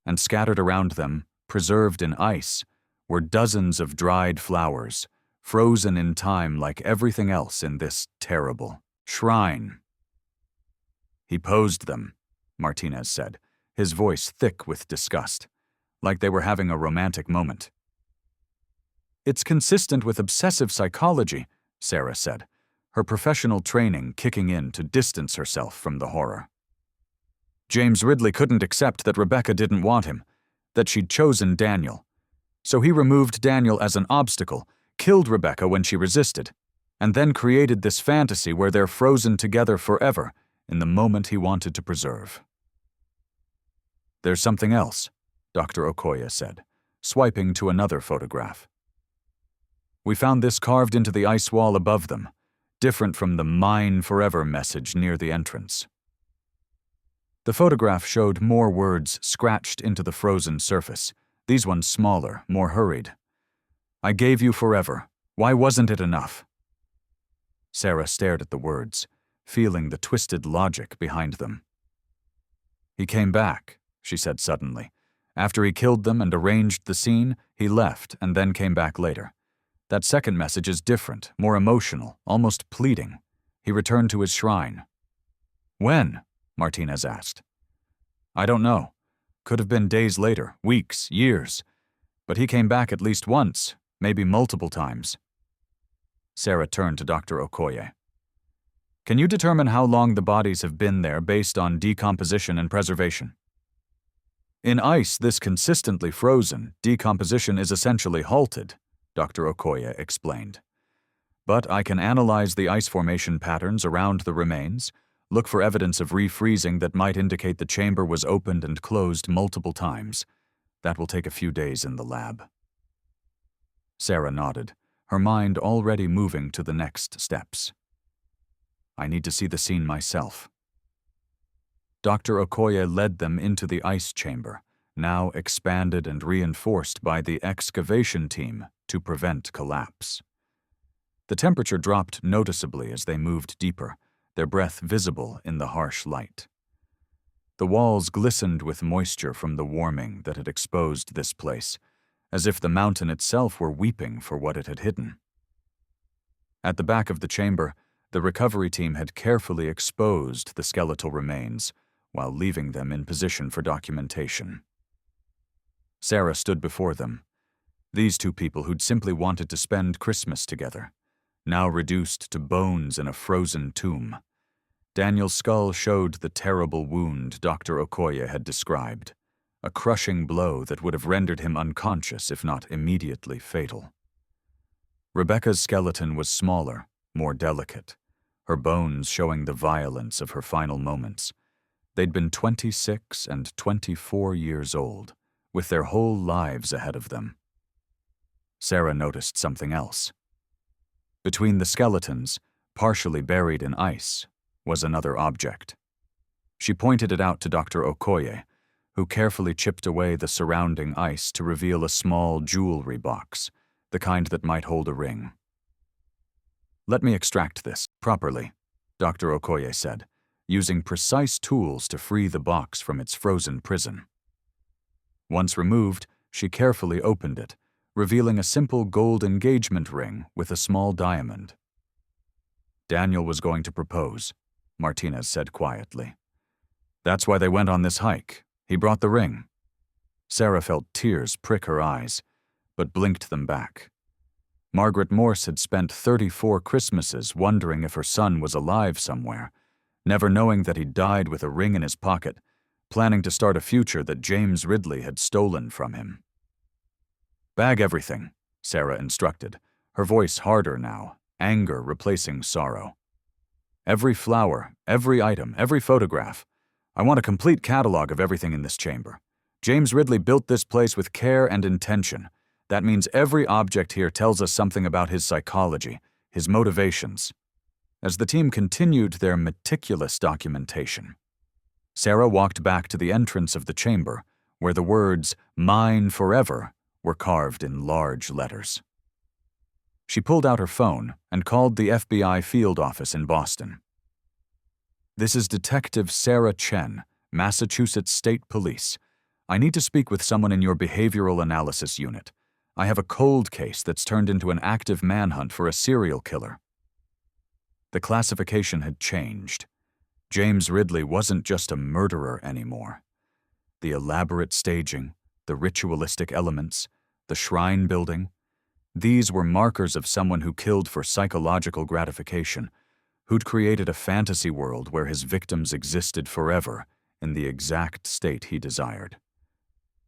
And scattered around them, preserved in ice, were dozens of dried flowers, frozen in time like everything else in this terrible shrine. He posed them, Martinez said, his voice thick with disgust, like they were having a romantic moment. It's consistent with obsessive psychology, Sarah said, her professional training kicking in to distance herself from the horror. James Ridley couldn't accept that Rebecca didn't want him, that she'd chosen Daniel. So he removed Daniel as an obstacle, killed Rebecca when she resisted, and then created this fantasy where they're frozen together forever in the moment he wanted to preserve. There's something else, Dr. Okoye said, swiping to another photograph. We found this carved into the ice wall above them, different from the "Mine Forever" message near the entrance. The photograph showed more words scratched into the frozen surface, these ones smaller, more hurried. I gave you forever. Why wasn't it enough? Sarah stared at the words, feeling the twisted logic behind them. He came back, she said suddenly. After he killed them and arranged the scene, he left and then came back later. That second message is different, more emotional, almost pleading. He returned to his shrine. When? Martinez asked. I don't know. Could have been days later, weeks, years. But he came back at least once, maybe multiple times. Sarah turned to Dr. Okoye. Can you determine how long the bodies have been there based on decomposition and preservation? In ice this consistently frozen, decomposition is essentially halted, Dr. Okoye explained. But I can analyze the ice formation patterns around the remains, look for evidence of refreezing that might indicate the chamber was opened and closed multiple times. That will take a few days in the lab. Sarah nodded, her mind already moving to the next steps. I need to see the scene myself. Dr. Okoye led them into the ice chamber, now expanded and reinforced by the excavation team to prevent collapse. The temperature dropped noticeably as they moved deeper, their breath visible in the harsh light. The walls glistened with moisture from the warming that had exposed this place, as if the mountain itself were weeping for what it had hidden. At the back of the chamber, the recovery team had carefully exposed the skeletal remains, while leaving them in position for documentation. Sarah stood before them. These two people who'd simply wanted to spend Christmas together, now reduced to bones in a frozen tomb. Daniel's skull showed the terrible wound Dr. Okoye had described, a crushing blow that would have rendered him unconscious if not immediately fatal. Rebecca's skeleton was smaller, more delicate, her bones showing the violence of her final moments. They'd been 26 and 24 years old, with their whole lives ahead of them. Sarah noticed something else. Between the skeletons, partially buried in ice, was another object. She pointed it out to Dr. Okoye, who carefully chipped away the surrounding ice to reveal a small jewelry box, the kind that might hold a ring. Let me extract this properly, Dr. Okoye said, using precise tools to free the box from its frozen prison. Once removed, she carefully opened it, revealing a simple gold engagement ring with a small diamond. Daniel was going to propose, Martinez said quietly. That's why they went on this hike. He brought the ring. Sarah felt tears prick her eyes, but blinked them back. Margaret Morse had spent 34 Christmases wondering if her son was alive somewhere, never knowing that he'd died with a ring in his pocket, planning to start a future that James Ridley had stolen from him. "Bag everything," Sarah instructed, her voice harder now, anger replacing sorrow. "Every flower, every item, every photograph. I want a complete catalog of everything in this chamber. James Ridley built this place with care and intention. That means every object here tells us something about his psychology, his motivations." As the team continued their meticulous documentation, Sarah walked back to the entrance of the chamber, where the words, "Mine forever," were carved in large letters. She pulled out her phone and called the FBI field office in Boston. "This is Detective Sarah Chen, Massachusetts State Police. I need to speak with someone in your behavioral analysis unit. I have a cold case that's turned into an active manhunt for a serial killer." The classification had changed. James Ridley wasn't just a murderer anymore. The elaborate staging, the ritualistic elements, the shrine building, these were markers of someone who killed for psychological gratification, who'd created a fantasy world where his victims existed forever in the exact state he desired.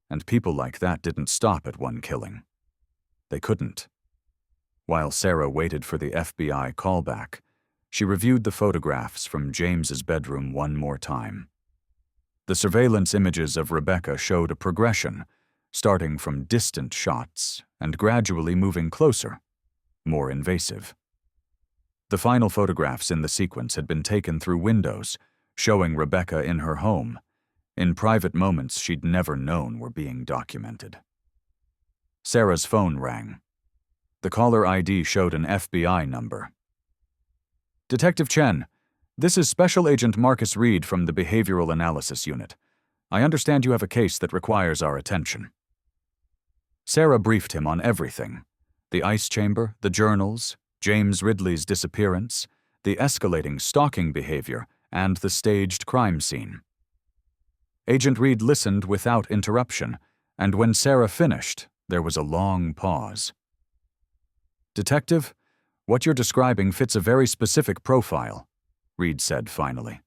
And people like that didn't stop at one killing. They couldn't. While Sarah waited for the FBI callback, she reviewed the photographs from James's bedroom one more time. The surveillance images of Rebecca showed a progression, starting from distant shots and gradually moving closer, more invasive. The final photographs in the sequence had been taken through windows, showing Rebecca in her home, in private moments she'd never known were being documented. Sarah's phone rang. The caller ID showed an FBI number. "Detective Chen, this is Special Agent Marcus Reed from the Behavioral Analysis Unit. I understand you have a case that requires our attention." Sarah briefed him on everything: the ice chamber, the journals, James Ridley's disappearance, the escalating stalking behavior, and the staged crime scene. Agent Reed listened without interruption, and when Sarah finished, there was a long pause. "Detective, what you're describing fits a very specific profile," Reed said finally.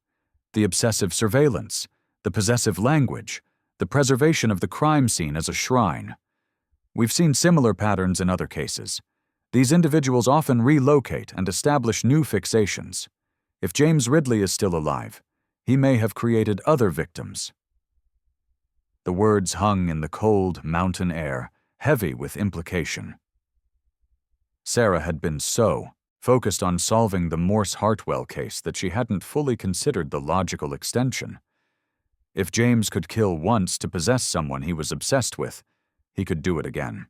"The obsessive surveillance, the possessive language, the preservation of the crime scene as a shrine. We've seen similar patterns in other cases. These individuals often relocate and establish new fixations. If James Ridley is still alive, he may have created other victims." The words hung in the cold mountain air, heavy with implication. Sarah had been so focused on solving the Morse-Hartwell case that she hadn't fully considered the logical extension. If James could kill once to possess someone he was obsessed with, he could do it again.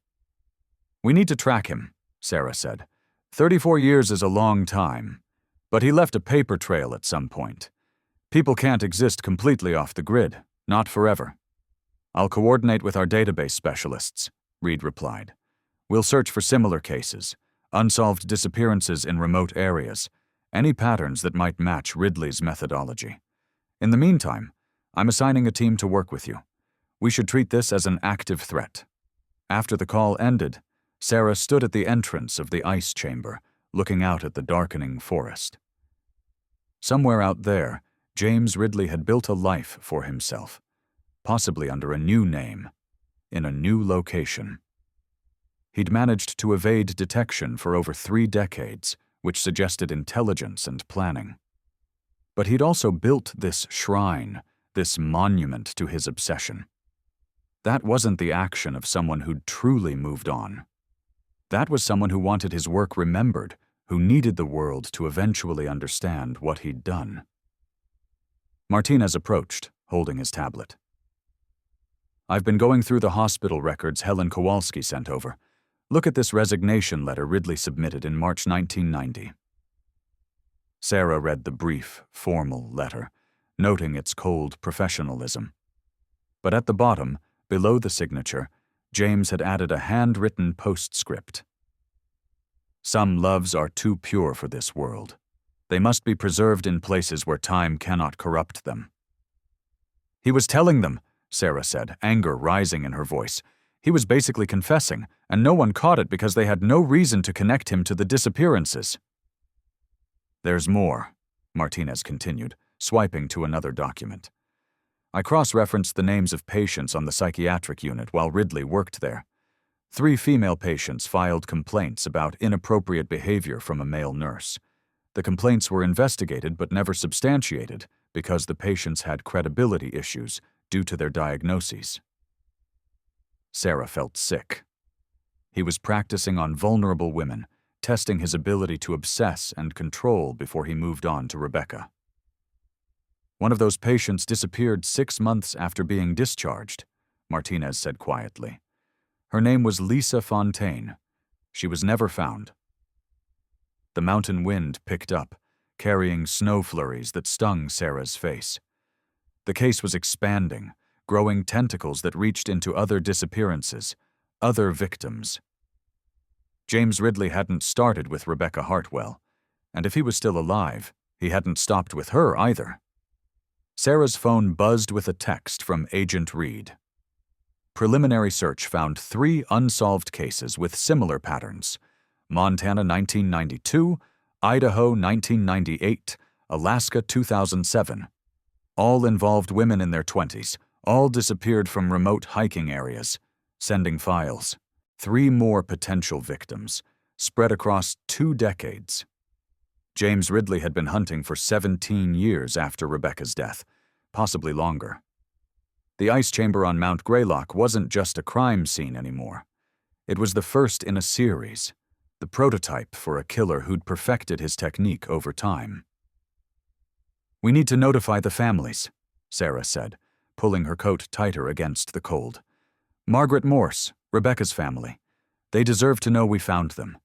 "We need to track him," Sarah said. 34 years is a long time, but he left a paper trail at some point. People can't exist completely off the grid, not forever." "I'll coordinate with our database specialists," Reed replied. "We'll search for similar cases, unsolved disappearances in remote areas, any patterns that might match Ridley's methodology. In the meantime, I'm assigning a team to work with you. We should treat this as an active threat." After the call ended, Sarah stood at the entrance of the ice chamber, looking out at the darkening forest. Somewhere out there, James Ridley had built a life for himself, possibly under a new name, in a new location. He'd managed to evade detection for over 3 decades, which suggested intelligence and planning. But he'd also built this shrine, this monument to his obsession. That wasn't the action of someone who'd truly moved on. That was someone who wanted his work remembered, who needed the world to eventually understand what he'd done. Martinez approached, holding his tablet. "I've been going through the hospital records Helen Kowalski sent over. Look at this resignation letter Ridley submitted in March 1990. Sarah read the brief, formal letter, noting its cold professionalism. But at the bottom, below the signature, James had added a handwritten postscript. "Some loves are too pure for this world. They must be preserved in places where time cannot corrupt them." "He was telling them," Sarah said, anger rising in her voice. "He was basically confessing, and no one caught it because they had no reason to connect him to the disappearances." "There's more," Martinez continued, swiping to another document. I cross-referenced the names of patients on the psychiatric unit while Ridley worked there. 3 female patients filed complaints about inappropriate behavior from a male nurse. The complaints were investigated but never substantiated because the patients had credibility issues due to their diagnoses. Sarah felt sick. He was practicing on vulnerable women, testing his ability to obsess and control before he moved on to Rebecca. One of those patients disappeared 6 months after being discharged, Martinez said quietly. Her name was Lisa Fontaine. She was never found. The mountain wind picked up, carrying snow flurries that stung Sarah's face. The case was expanding, growing tentacles that reached into other disappearances, other victims. James Ridley hadn't started with Rebecca Hartwell, and if he was still alive, he hadn't stopped with her either. Sarah's phone buzzed with a text from Agent Reed. Preliminary search found 3 unsolved cases with similar patterns: Montana 1992, Idaho 1998, Alaska 2007. All involved women in their 20s, all disappeared from remote hiking areas, sending files. 3 more potential victims, spread across 2 decades. James Ridley had been hunting for 17 years after Rebecca's death, possibly longer. The ice chamber on Mount Greylock wasn't just a crime scene anymore. It was the first in a series, the prototype for a killer who'd perfected his technique over time. "We need to notify the families," Sarah said, pulling her coat tighter against the cold. "Margaret Morse, Rebecca's family. They deserve to know we found them,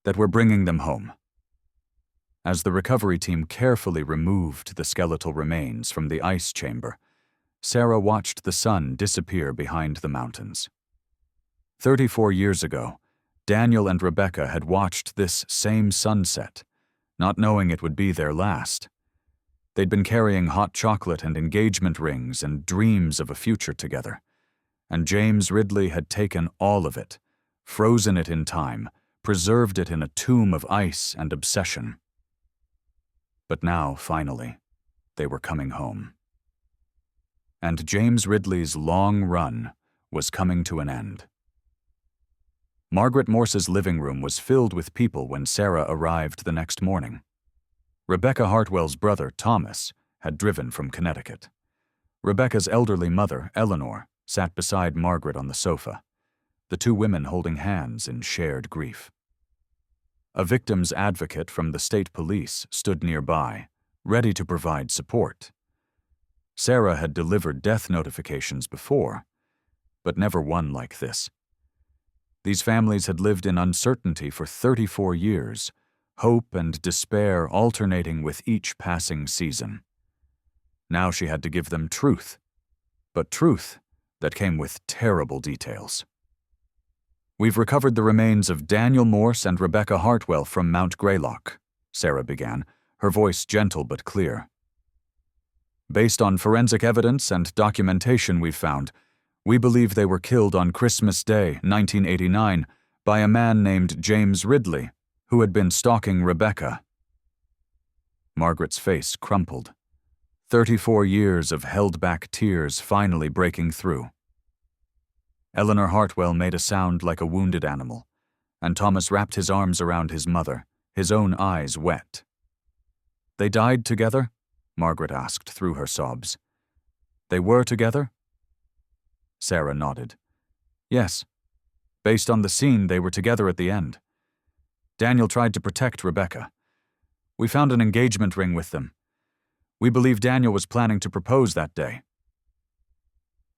that we're bringing them home." As the recovery team carefully removed the skeletal remains from the ice chamber, Sarah watched the sun disappear behind the mountains. 34 years ago, Daniel and Rebecca had watched this same sunset, not knowing it would be their last. They'd been carrying hot chocolate and engagement rings and dreams of a future together. And James Ridley had taken all of it, frozen it in time, preserved it in a tomb of ice and obsession. But now, finally, they were coming home. And James Ridley's long run was coming to an end. Margaret Morse's living room was filled with people when Sarah arrived the next morning. Rebecca Hartwell's brother, Thomas, had driven from Connecticut. Rebecca's elderly mother, Eleanor, sat beside Margaret on the sofa, the 2 women holding hands in shared grief. A victim's advocate from the state police stood nearby, ready to provide support. Sarah had delivered death notifications before, but never one like this. These families had lived in uncertainty for 34 years, hope and despair alternating with each passing season. Now she had to give them truth, but truth that came with terrible details. "We've recovered the remains of Daniel Morse and Rebecca Hartwell from Mount Greylock," Sarah began, her voice gentle but clear. "Based on forensic evidence and documentation we've found, we believe they were killed on Christmas Day, 1989, by a man named James Ridley, who had been stalking Rebecca." Margaret's face crumpled. 34 years of held-back tears finally breaking through. Eleanor Hartwell made a sound like a wounded animal, and Thomas wrapped his arms around his mother, his own eyes wet. "They died together?" Margaret asked through her sobs. "They were together?" Sarah nodded. "Yes. Based on the scene, they were together at the end. Daniel tried to protect Rebecca. We found an engagement ring with them. We believe Daniel was planning to propose that day."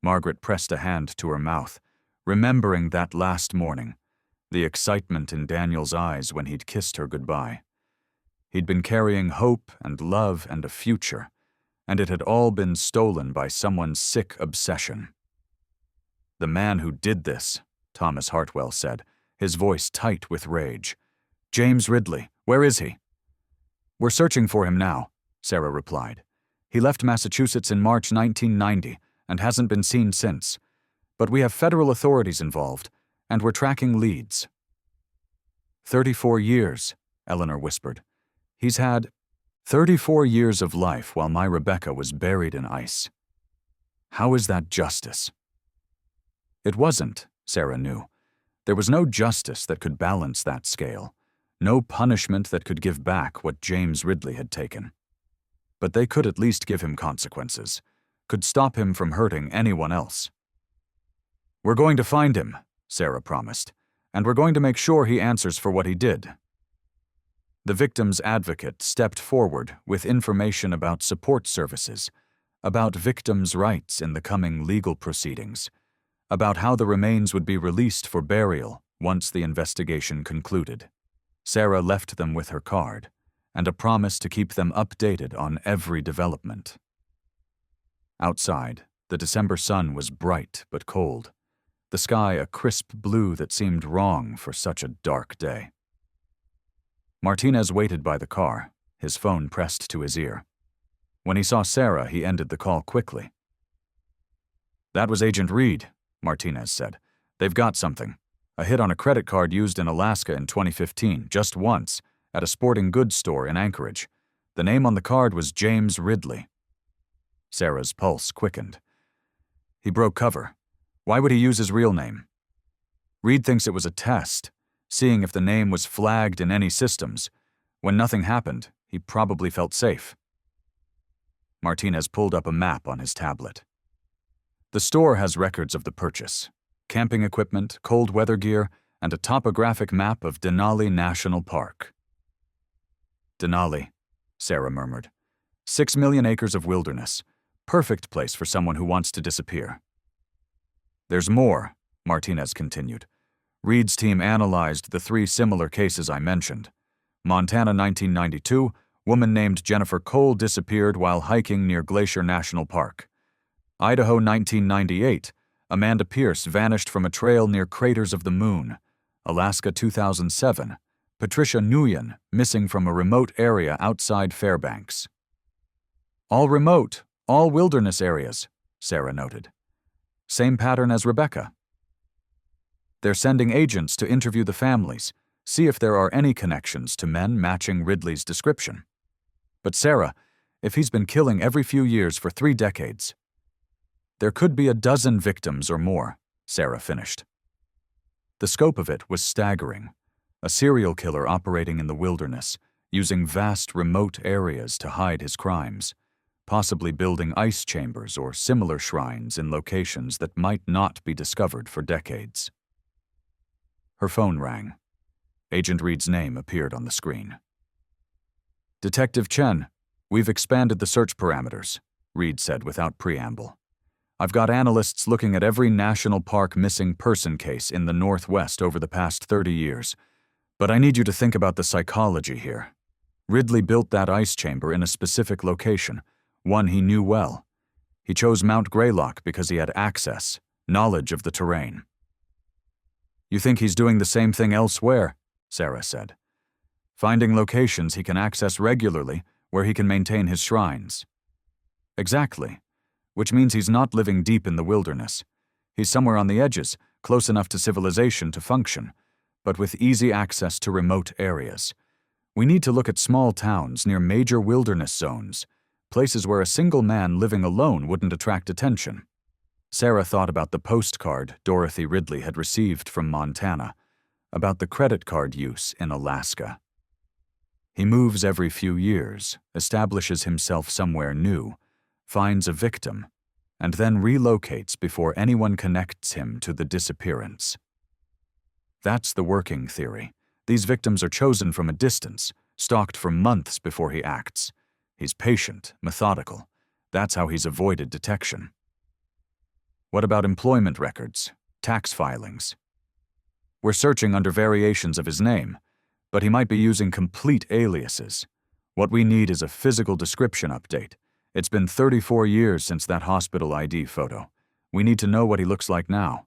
Margaret pressed a hand to her mouth, remembering that last morning, the excitement in Daniel's eyes when he'd kissed her goodbye. He'd been carrying hope and love and a future, and it had all been stolen by someone's sick obsession. "The man who did this," Thomas Hartwell said, his voice tight with rage. "James Ridley, where is he?" "We're searching for him now," Sarah replied. "He left Massachusetts in March 1990 and hasn't been seen since. But we have federal authorities involved, and we're tracking leads." 34 years, Eleanor whispered. "He's had 34 years of life while my Rebecca was buried in ice." How is that justice? It wasn't, Sarah knew. There was no justice that could balance that scale, no punishment that could give back what James Ridley had taken. But they could at least give him consequences, could stop him from hurting anyone else. "We're going to find him," Sarah promised, "and we're going to make sure he answers for what he did." The victim's advocate stepped forward with information about support services, about victims' rights in the coming legal proceedings, about how the remains would be released for burial once the investigation concluded. Sarah left them with her card and a promise to keep them updated on every development. Outside, the December sun was bright but cold, the sky a crisp blue that seemed wrong for such a dark day. Martinez waited by the car, his phone pressed to his ear. When he saw Sarah, he ended the call quickly. "That was Agent Reed," Martinez said. "They've got something. A hit on a credit card used in Alaska in 2015, just once, at a sporting goods store in Anchorage. The name on the card was James Ridley." Sarah's pulse quickened. "He broke cover. Why would he use his real name?" "Reed thinks it was a test, seeing if the name was flagged in any systems. When nothing happened, he probably felt safe." Martinez pulled up a map on his tablet. "The store has records of the purchase, camping equipment, cold weather gear, and a topographic map of Denali National Park." "Denali," Sarah murmured. 6 million acres of wilderness. Perfect place for someone who wants to disappear. "There's more," Martinez continued. "Reed's team analyzed the 3 similar cases I mentioned. Montana 1992, woman named Jennifer Cole disappeared while hiking near Glacier National Park. Idaho 1998, Amanda Pierce vanished from a trail near Craters of the Moon. Alaska 2007, Patricia Nguyen missing from a remote area outside Fairbanks." "All remote, all wilderness areas," Sarah noted. "Same pattern as Rebecca." "They're sending agents to interview the families, see if there are any connections to men matching Ridley's description." "But Sarah, if he's been killing every few years for 3 decades, there could be a dozen victims or more," Sarah finished. The scope of it was staggering. A serial killer operating in the wilderness, using vast remote areas to hide his crimes, possibly building ice chambers or similar shrines in locations that might not be discovered for decades. Her phone rang. Agent Reed's name appeared on the screen. "Detective Chen, we've expanded the search parameters," Reed said without preamble. "I've got analysts looking at every national park missing person case in the Northwest over the past 30 years. But I need you to think about the psychology here. Ridley built that ice chamber in a specific location, one he knew well. He chose Mount Greylock because he had access, knowledge of the terrain." "You think he's doing the same thing elsewhere?" Sarah said. "Finding locations he can access regularly where he can maintain his shrines." "Exactly. Which means he's not living deep in the wilderness. He's somewhere on the edges, close enough to civilization to function, but with easy access to remote areas. We need to look at small towns near major wilderness zones, places where a single man living alone wouldn't attract attention." Sarah thought about the postcard Dorothy Ridley had received from Montana, about the credit card use in Alaska. He moves every few years, establishes himself somewhere new, finds a victim, and then relocates before anyone connects him to the disappearance. That's the working theory. These victims are chosen from a distance, stalked for months before he acts. He's patient, methodical. That's how he's avoided detection. What about employment records, tax filings? We're searching under variations of his name, but he might be using complete aliases. What we need is a physical description update. It's been 34 years since that hospital ID photo. We need to know what he looks like now.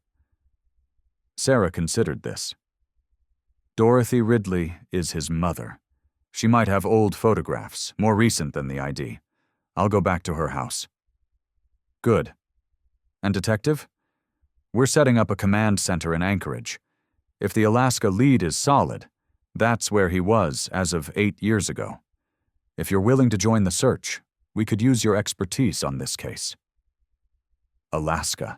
Sarah considered this. Dorothy Ridley is his mother. She might have old photographs, more recent than the ID. I'll go back to her house. Good. And detective? We're setting up a command center in Anchorage. If the Alaska lead is solid, that's where he was as of 8 years ago. If you're willing to join the search, we could use your expertise on this case. Alaska.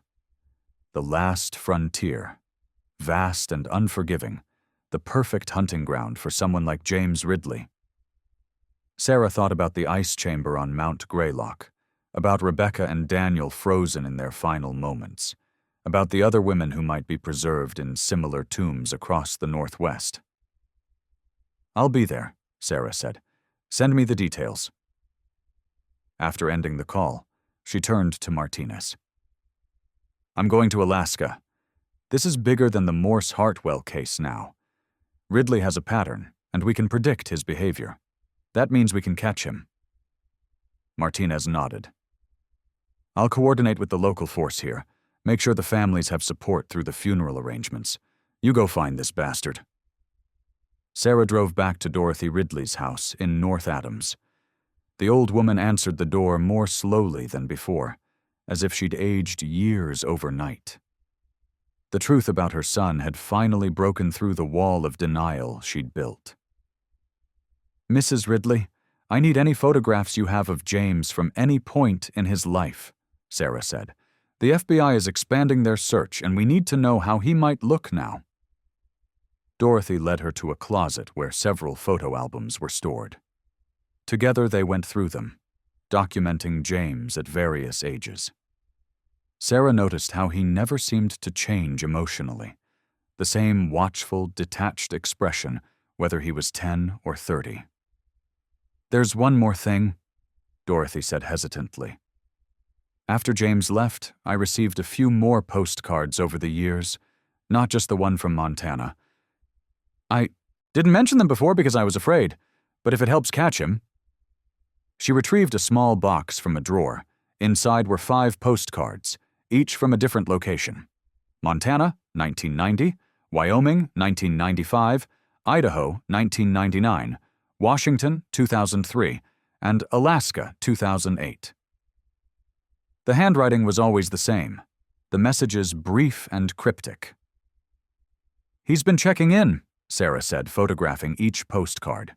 The last frontier. Vast and unforgiving. The perfect hunting ground for someone like James Ridley. Sarah thought about the ice chamber on Mount Greylock, about Rebecca and Daniel frozen in their final moments, about the other women who might be preserved in similar tombs across the Northwest. "I'll be there," Sarah said. "Send me the details." After ending the call, she turned to Martinez. "I'm going to Alaska. This is bigger than the Morse Hartwell case now. Ridley has a pattern, and we can predict his behavior. That means we can catch him." Martinez nodded. "I'll coordinate with the local force here. Make sure the families have support through the funeral arrangements. You go find this bastard." Sarah drove back to Dorothy Ridley's house in North Adams. The old woman answered the door more slowly than before, as if she'd aged years overnight. The truth about her son had finally broken through the wall of denial she'd built. "Mrs. Ridley, I need any photographs you have of James from any point in his life," Sarah said. "The FBI is expanding their search, and we need to know how he might look now." Dorothy led her to a closet where several photo albums were stored. Together they went through them, documenting James at various ages. Sarah noticed how he never seemed to change emotionally, the same watchful, detached expression, whether he was 10 or 30. "There's one more thing," Dorothy said hesitantly. "After James left, I received a few more postcards over the years, not just the one from Montana. I didn't mention them before because I was afraid, but if it helps catch him." She retrieved a small box from a drawer. Inside were 5 postcards, each from a different location. Montana, 1990, Wyoming, 1995, Idaho, 1999, Washington, 2003, and Alaska, 2008. The handwriting was always the same, the messages brief and cryptic. "He's been checking in," Sarah said, photographing each postcard.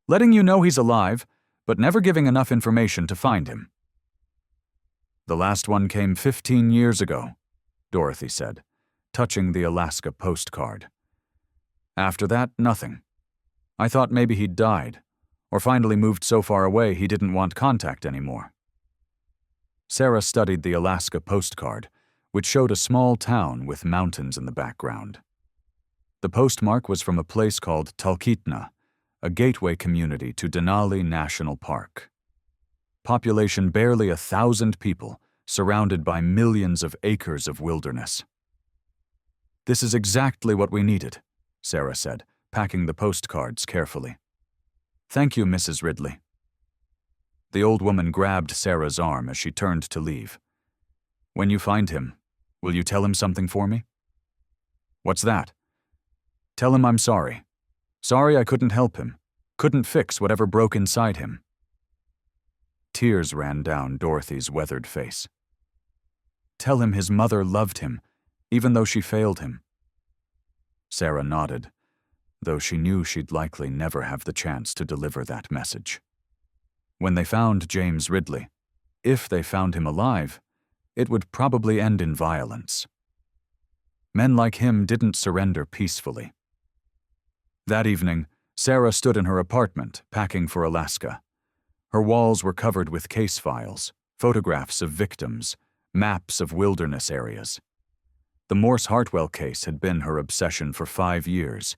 "Letting you know he's alive, but never giving enough information to find him." "The last one came 15 years ago," Dorothy said, touching the Alaska postcard. "After that, nothing. I thought maybe he'd died, or finally moved so far away he didn't want contact anymore." Sarah studied the Alaska postcard, which showed a small town with mountains in the background. The postmark was from a place called Talkeetna, a gateway community to Denali National Park. Population barely 1,000 people, surrounded by millions of acres of wilderness. "This is exactly what we needed," Sarah said, packing the postcards carefully. "Thank you, Mrs. Ridley." The old woman grabbed Sarah's arm as she turned to leave. "When you find him, will you tell him something for me?" "What's that?" "Tell him I'm sorry. Sorry I couldn't help him, couldn't fix whatever broke inside him." Tears ran down Dorothy's weathered face. "Tell him his mother loved him, even though she failed him." Sarah nodded, though she knew she'd likely never have the chance to deliver that message. When they found James Ridley, if they found him alive, it would probably end in violence. Men like him didn't surrender peacefully. That evening, Sarah stood in her apartment, packing for Alaska. Her walls were covered with case files, photographs of victims, maps of wilderness areas. The Morse Hartwell case had been her obsession for 5 years,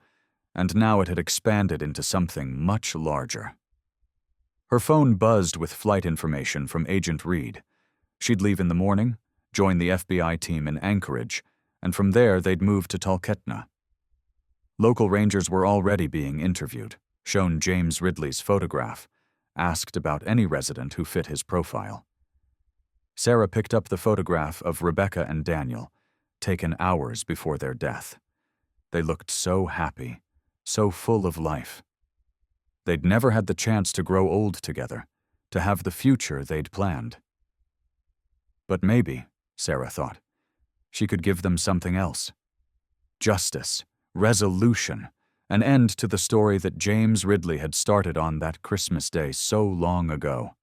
and now it had expanded into something much larger. Her phone buzzed with flight information from Agent Reed. She'd leave in the morning, join the FBI team in Anchorage, and from there they'd move to Talkeetna. Local rangers were already being interviewed, shown James Ridley's photograph, asked about any resident who fit his profile. Sarah picked up the photograph of Rebecca and Daniel, taken hours before their death. They looked so happy, so full of life. They'd never had the chance to grow old together, to have the future they'd planned. But maybe, Sarah thought, she could give them something else. Justice, resolution, an end to the story that James Ridley had started on that Christmas day so long ago.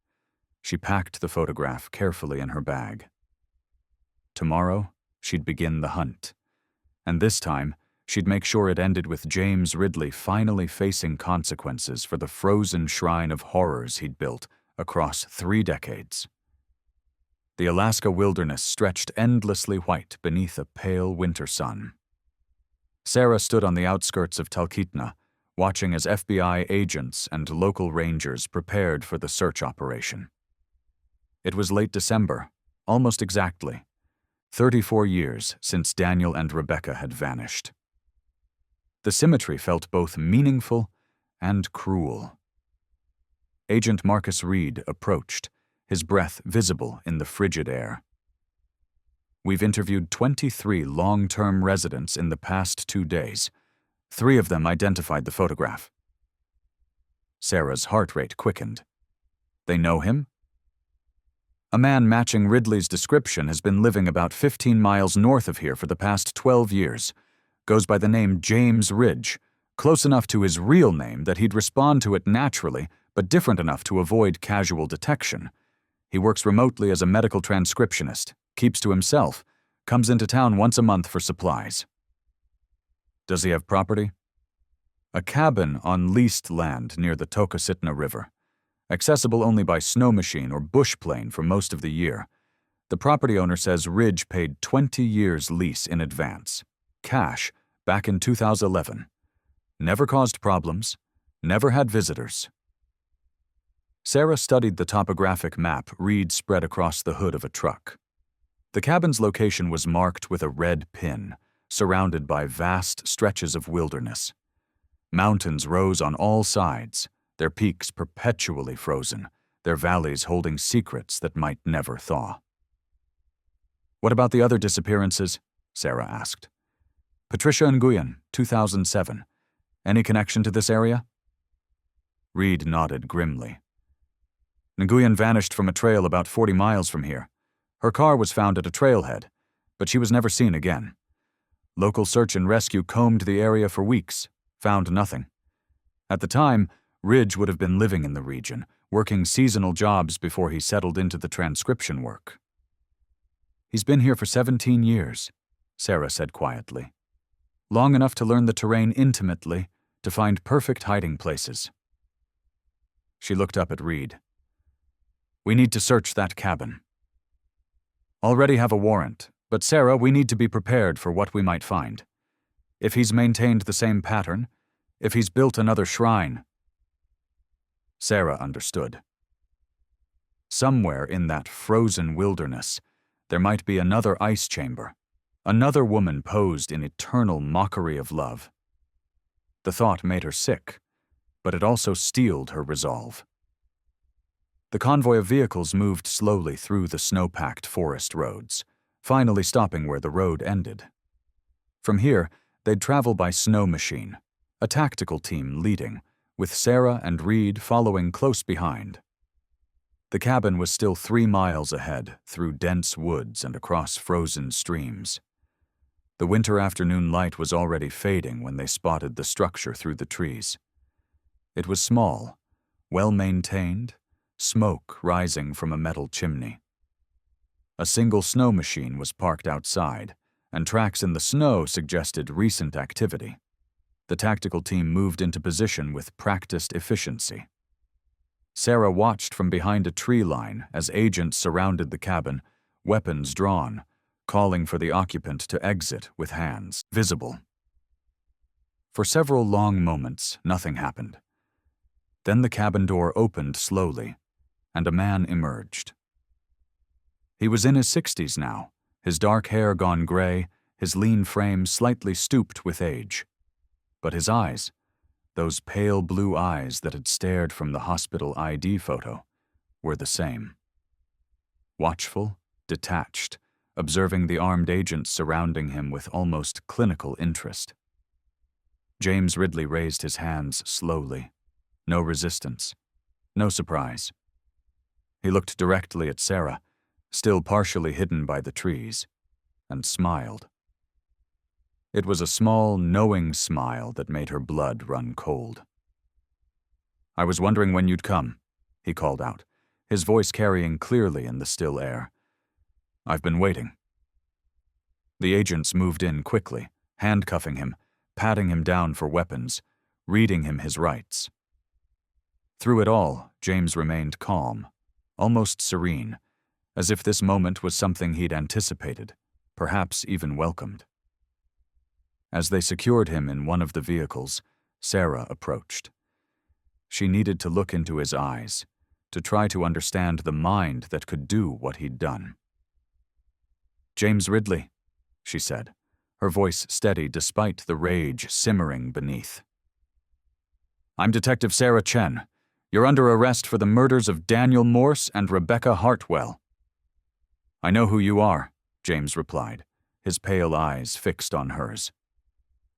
She packed the photograph carefully in her bag. tomorrow, she'd begin the hunt. And this time, she'd make sure it ended with James Ridley finally facing consequences for the frozen shrine of horrors he'd built across 3 decades. The Alaska wilderness stretched endlessly white beneath a pale winter sun. Sarah stood on the outskirts of Talkeetna, watching as FBI agents and local rangers prepared for the search operation. It was late December, almost exactly, 34 years since Daniel and Rebecca had vanished. The symmetry felt both meaningful and cruel. Agent Marcus Reed approached, his breath visible in the frigid air. We've interviewed 23 long-term residents in the past 2 days. 3 of them identified the photograph. Sarah's heart rate quickened. They know him? A man matching Ridley's description has been living about 15 miles north of here for the past 12 years. Goes by the name James Ridge, close enough to his real name that he'd respond to it naturally, but different enough to avoid casual detection. He works remotely as a medical transcriptionist, keeps to himself, comes into town once a month for supplies. Does he have property? A cabin on leased land near the Tokositna River, accessible only by snow machine or bush plane for most of the year. The property owner says Ridge paid 20 years lease in advance, cash, back in 2011. Never caused problems, never had visitors. Sarah studied the topographic map Reed spread across the hood of a truck. The cabin's location was marked with a red pin, surrounded by vast stretches of wilderness. Mountains rose on all sides, their peaks perpetually frozen, their valleys holding secrets that might never thaw. What about the other disappearances? Sarah asked. Patricia Nguyen, 2007. Any connection to this area? Reed nodded grimly. Nguyen vanished from a trail about 40 miles from here. Her car was found at a trailhead, but she was never seen again. Local search and rescue combed the area for weeks, found nothing. At the time, Ridge would have been living in the region, working seasonal jobs before he settled into the transcription work. He's been here for 17 years, Sarah said quietly. Long enough to learn the terrain intimately, to find perfect hiding places. She looked up at Reed. We need to search that cabin. Already have a warrant, but Sarah, we need to be prepared for what we might find. If he's maintained the same pattern, if he's built another shrine. Sarah understood. Somewhere in that frozen wilderness, there might be another ice chamber, another woman posed in eternal mockery of love. The thought made her sick, but it also steeled her resolve. The convoy of vehicles moved slowly through the snow-packed forest roads, finally stopping where the road ended. From here, they'd travel by snow machine, a tactical team leading, with Sarah and Reed following close behind. The cabin was still 3 miles ahead, through dense woods and across frozen streams. The winter afternoon light was already fading when they spotted the structure through the trees. It was small, well-maintained, smoke rising from a metal chimney. A single snow machine was parked outside, and tracks in the snow suggested recent activity. The tactical team moved into position with practiced efficiency. Sarah watched from behind a tree line as agents surrounded the cabin, weapons drawn, calling for the occupant to exit with hands visible. For several long moments, nothing happened. Then the cabin door opened slowly, and a man emerged. He was in his 60s now, his dark hair gone gray, his lean frame slightly stooped with age. But his eyes, those pale blue eyes that had stared from the hospital ID photo, were the same. Watchful, detached, observing the armed agents surrounding him with almost clinical interest. James Ridley raised his hands slowly. No resistance, no surprise. He looked directly at Sarah, still partially hidden by the trees, and smiled. It was a small, knowing smile that made her blood run cold. "I was wondering when you'd come," he called out, his voice carrying clearly in the still air. "I've been waiting." The agents moved in quickly, handcuffing him, patting him down for weapons, reading him his rights. Through it all, James remained calm, almost serene, as if this moment was something he'd anticipated, perhaps even welcomed. As they secured him in one of the vehicles, Sarah approached. She needed to look into his eyes, to try to understand the mind that could do what he'd done. "James Ridley," she said, her voice steady despite the rage simmering beneath. "I'm Detective Sarah Chen. You're under arrest for the murders of Daniel Morse and Rebecca Hartwell." "I know who you are," James replied, his pale eyes fixed on hers.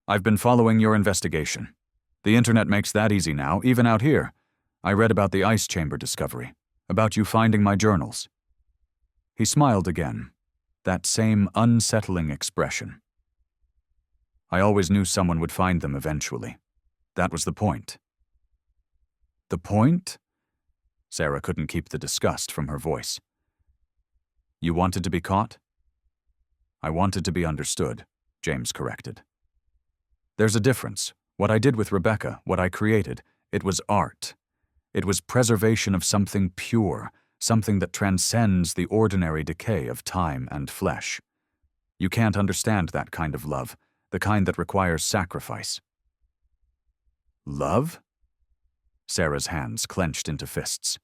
"I've been following your investigation. The internet makes that easy now, even out here. I read about the ice chamber discovery, about you finding my journals." He smiled again, that same unsettling expression. "I always knew someone would find them eventually. That was the point." "The point?" Sarah couldn't keep the disgust from her voice. "You wanted to be caught?" "I wanted to be understood," James corrected. "There's a difference. What I did with Rebecca, what I created, it was art. It was preservation of something pure, something that transcends the ordinary decay of time and flesh. You can't understand that kind of love, the kind that requires sacrifice." "Love?" Sarah's hands clenched into fists.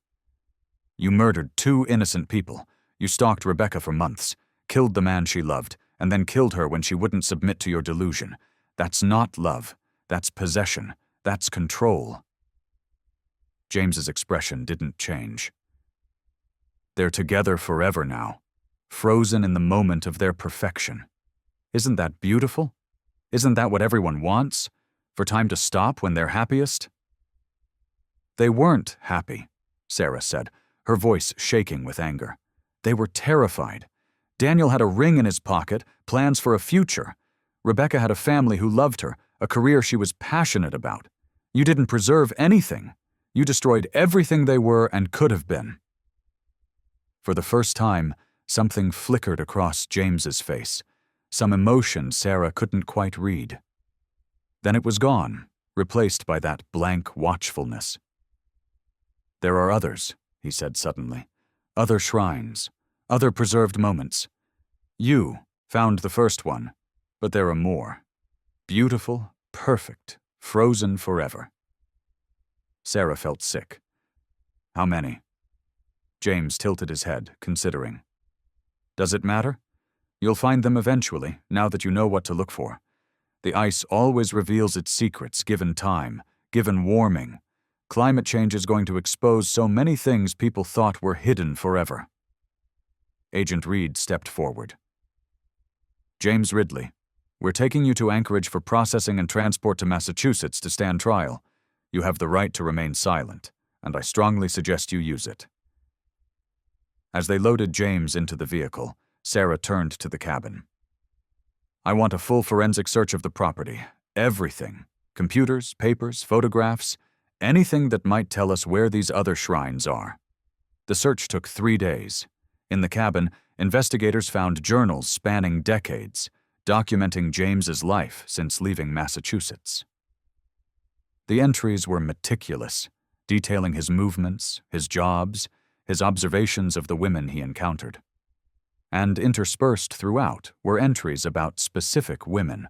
"You murdered 2 innocent people. You stalked Rebecca for months, killed the man she loved, and then killed her when she wouldn't submit to your delusion. That's not love. That's possession. That's control." James's expression didn't change. "They're together forever now, frozen in the moment of their perfection. Isn't that beautiful? Isn't that what everyone wants? For time to stop when they're happiest?" "They weren't happy," Sarah said, her voice shaking with anger. "They were terrified. Daniel had a ring in his pocket, plans for a future. Rebecca had a family who loved her, a career she was passionate about. You didn't preserve anything. You destroyed everything they were and could have been." For the first time, something flickered across James's face, some emotion Sarah couldn't quite read. Then it was gone, replaced by that blank watchfulness. "There are others," he said suddenly. "Other shrines, other preserved moments. You found the first one, but there are more. Beautiful, perfect, frozen forever." Sarah felt sick. "How many?" James tilted his head, considering. "Does it matter? You'll find them eventually, now that you know what to look for. The ice always reveals its secrets, given time, given warming. Climate change is going to expose so many things people thought were hidden forever." Agent Reed stepped forward. "James Ridley, we're taking you to Anchorage for processing and transport to Massachusetts to stand trial. You have the right to remain silent, and I strongly suggest you use it." As they loaded James into the vehicle, Sarah turned to the cabin. "I want a full forensic search of the property. Everything. Computers, papers, photographs, anything that might tell us where these other shrines are." The search took 3 days. In the cabin, investigators found journals spanning decades, documenting James's life since leaving Massachusetts. The entries were meticulous, detailing his movements, his jobs, his observations of the women he encountered. And interspersed throughout were entries about specific women,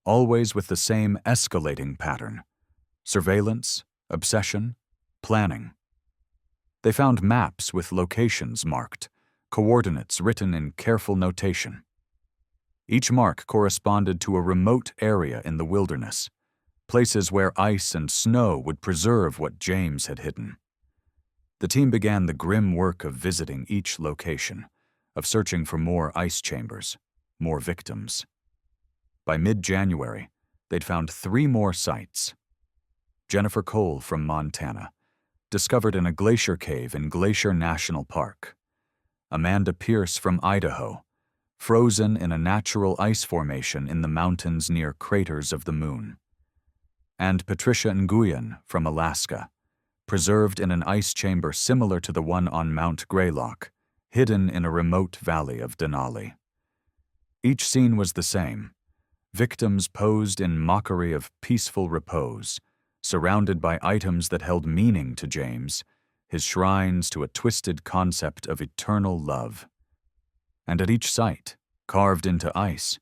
always with the same escalating pattern: surveillance, obsession, planning. They found maps with locations marked, coordinates written in careful notation. Each mark corresponded to a remote area in the wilderness, places where ice and snow would preserve what James had hidden. The team began the grim work of visiting each location, of searching for more ice chambers, more victims. By mid-January, they'd found 3 more sites. Jennifer Cole from Montana, discovered in a glacier cave in Glacier National Park. Amanda Pierce from Idaho, frozen in a natural ice formation in the mountains near craters of the moon. And Patricia Nguyen from Alaska, preserved in an ice chamber similar to the one on Mount Greylock, hidden in a remote valley of Denali. Each scene was the same. Victims posed in mockery of peaceful repose, surrounded by items that held meaning to James, his shrines to a twisted concept of eternal love. And at each site, carved into ice,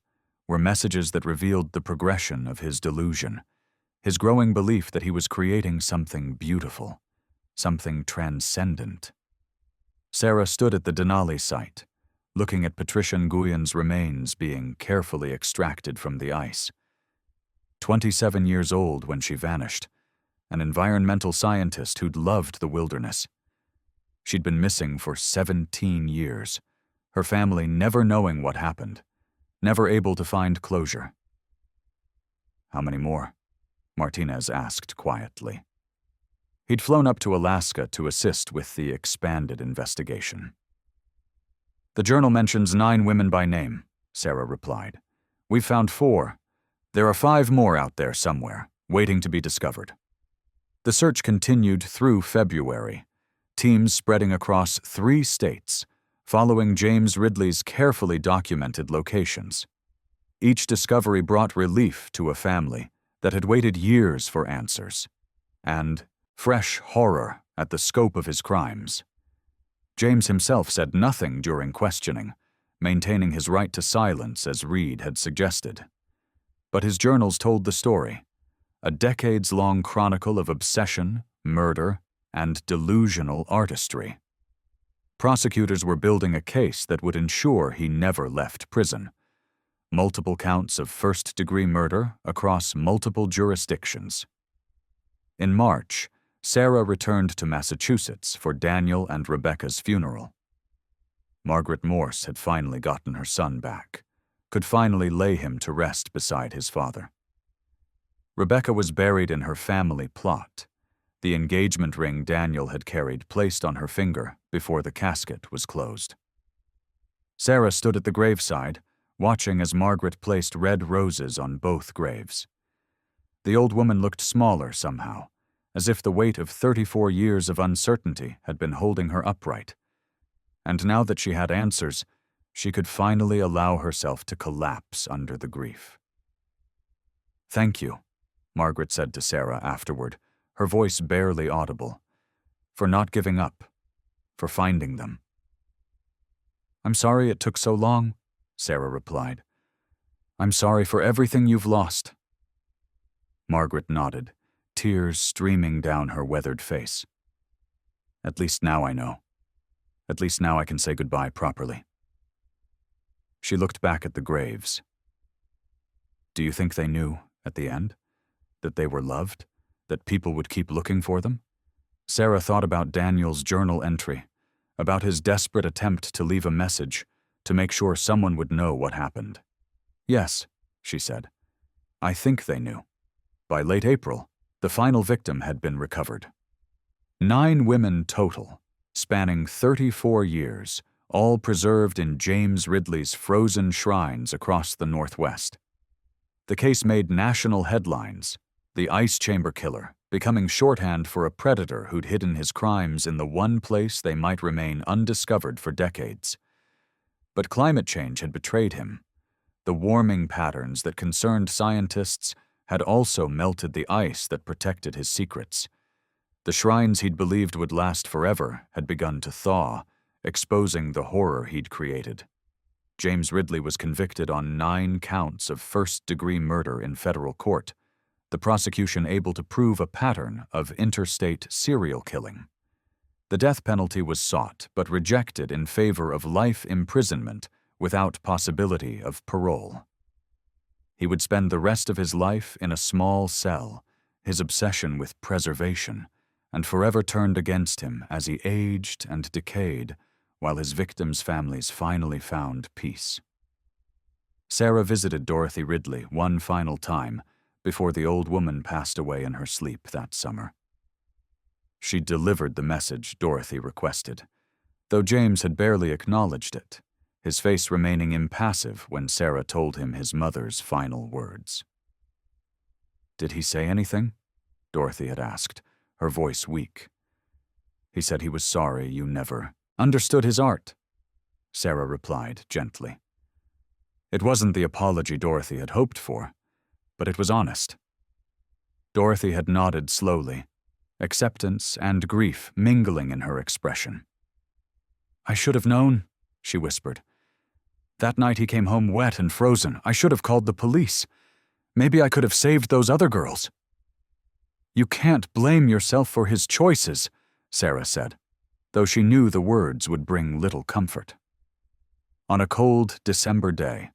were messages that revealed the progression of his delusion, his growing belief that he was creating something beautiful, something transcendent. Sarah stood at the Denali site, looking at Patricia Nguyen's remains being carefully extracted from the ice. 27 years old when she vanished, an environmental scientist who'd loved the wilderness. She'd been missing for 17 years, her family never knowing what happened, never able to find closure. "How many more?" Martinez asked quietly. He'd flown up to Alaska to assist with the expanded investigation. "The journal mentions 9 women by name," Sarah replied. "We've found 4. There are 5 more out there somewhere, waiting to be discovered." The search continued through February, teams spreading across 3 states, following James Ridley's carefully documented locations. Each discovery brought relief to a family that had waited years for answers, and fresh horror at the scope of his crimes. James himself said nothing during questioning, maintaining his right to silence as Reed had suggested. But his journals told the story, a decades-long chronicle of obsession, murder, and delusional artistry. Prosecutors were building a case that would ensure he never left prison. Multiple counts of first-degree murder across multiple jurisdictions. In March, Sarah returned to Massachusetts for Daniel and Rebecca's funeral. Margaret Morse had finally gotten her son back, could finally lay him to rest beside his father. Rebecca was buried in her family plot, the engagement ring Daniel had carried placed on her finger before the casket was closed. Sarah stood at the graveside, watching as Margaret placed red roses on both graves. The old woman looked smaller somehow, as if the weight of 34 years of uncertainty had been holding her upright. And now that she had answers, she could finally allow herself to collapse under the grief. "Thank you," Margaret said to Sarah afterward, her voice barely audible, "for not giving up, for finding them." "I'm sorry it took so long," Sarah replied. "I'm sorry for everything you've lost." Margaret nodded, tears streaming down her weathered face. "At least now I know. At least now I can say goodbye properly." She looked back at the graves. "Do you think they knew, at the end, that they were loved, that people would keep looking for them?" Sarah thought about Daniel's journal entry, about his desperate attempt to leave a message, to make sure someone would know what happened. "Yes," she said. "I think they knew." By late April, the final victim had been recovered. 9 women total, spanning 34 years, all preserved in James Ridley's frozen shrines across the Northwest. The case made national headlines, the ice chamber killer becoming shorthand for a predator who'd hidden his crimes in the one place they might remain undiscovered for decades. But climate change had betrayed him. The warming patterns that concerned scientists had also melted the ice that protected his secrets. The shrines he'd believed would last forever had begun to thaw, exposing the horror he'd created. James Ridley was convicted on 9 counts of first-degree murder in federal court, the prosecution able to prove a pattern of interstate serial killing. The death penalty was sought but rejected in favor of life imprisonment without possibility of parole. He would spend the rest of his life in a small cell, his obsession with preservation, and forever turned against him as he aged and decayed while his victims' families finally found peace. Sarah visited Dorothy Ridley one final time before the old woman passed away in her sleep that summer. She delivered the message Dorothy requested, though James had barely acknowledged it, his face remaining impassive when Sarah told him his mother's final words. "Did he say anything?" Dorothy had asked, her voice weak. "He said he was sorry you never understood his art," Sarah replied gently. It wasn't the apology Dorothy had hoped for, but it was honest. Dorothy had nodded slowly, acceptance and grief mingling in her expression. "I should have known," she whispered. "That night he came home wet and frozen. I should have called the police. Maybe I could have saved those other girls." "You can't blame yourself for his choices," Sarah said, though she knew the words would bring little comfort. On a cold December day,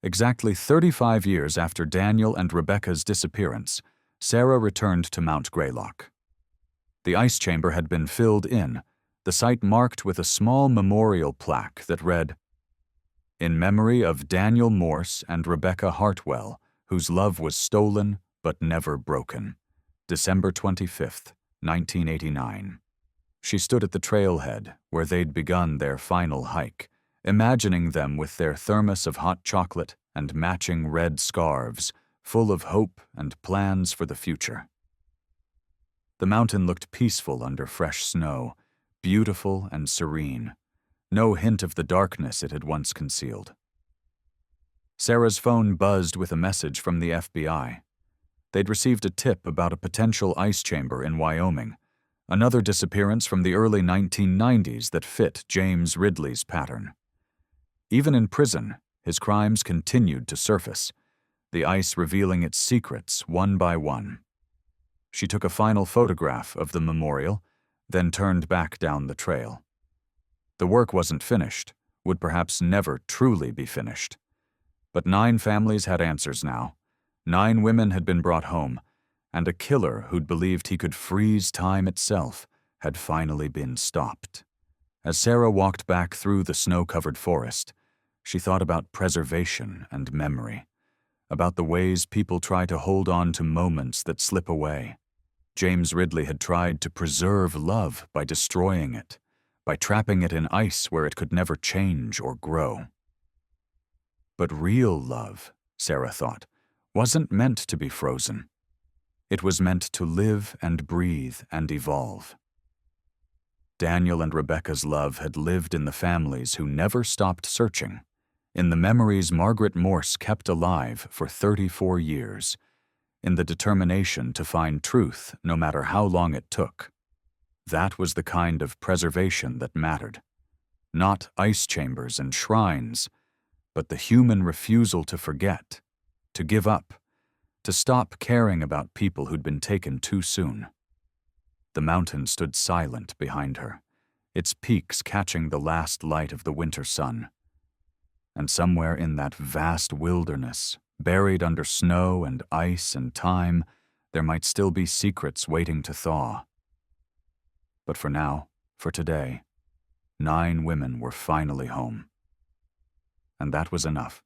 exactly 35 years after Daniel and Rebecca's disappearance, Sarah returned to Mount Greylock. The ice chamber had been filled in, the site marked with a small memorial plaque that read, "In memory of Daniel Morse and Rebecca Hartwell, whose love was stolen but never broken. December 25th, 1989. She stood at the trailhead where they'd begun their final hike, imagining them with their thermos of hot chocolate and matching red scarves, full of hope and plans for the future. The mountain looked peaceful under fresh snow, beautiful and serene, no hint of the darkness it had once concealed. Sarah's phone buzzed with a message from the FBI. They'd received a tip about a potential ice chamber in Wyoming, another disappearance from the early 1990s that fit James Ridley's pattern. Even in prison, his crimes continued to surface, the ice revealing its secrets one by one. She took a final photograph of the memorial, then turned back down the trail. The work wasn't finished, would perhaps never truly be finished. But 9 families had answers now. 9 women had been brought home, and a killer who'd believed he could freeze time itself had finally been stopped. As Sarah walked back through the snow-covered forest, she thought about preservation and memory, about the ways people try to hold on to moments that slip away. James Ridley had tried to preserve love by destroying it, by trapping it in ice where it could never change or grow. But real love, Sarah thought, wasn't meant to be frozen. It was meant to live and breathe and evolve. Daniel and Rebecca's love had lived in the families who never stopped searching, in the memories Margaret Morse kept alive for 34 years, in the determination to find truth no matter how long it took. That was the kind of preservation that mattered. Not ice chambers and shrines, but the human refusal to forget, to give up, to stop caring about people who'd been taken too soon. The mountain stood silent behind her, its peaks catching the last light of the winter sun. And somewhere in that vast wilderness, buried under snow and ice and time, there might still be secrets waiting to thaw. But for now, for today, 9 women were finally home. And that was enough.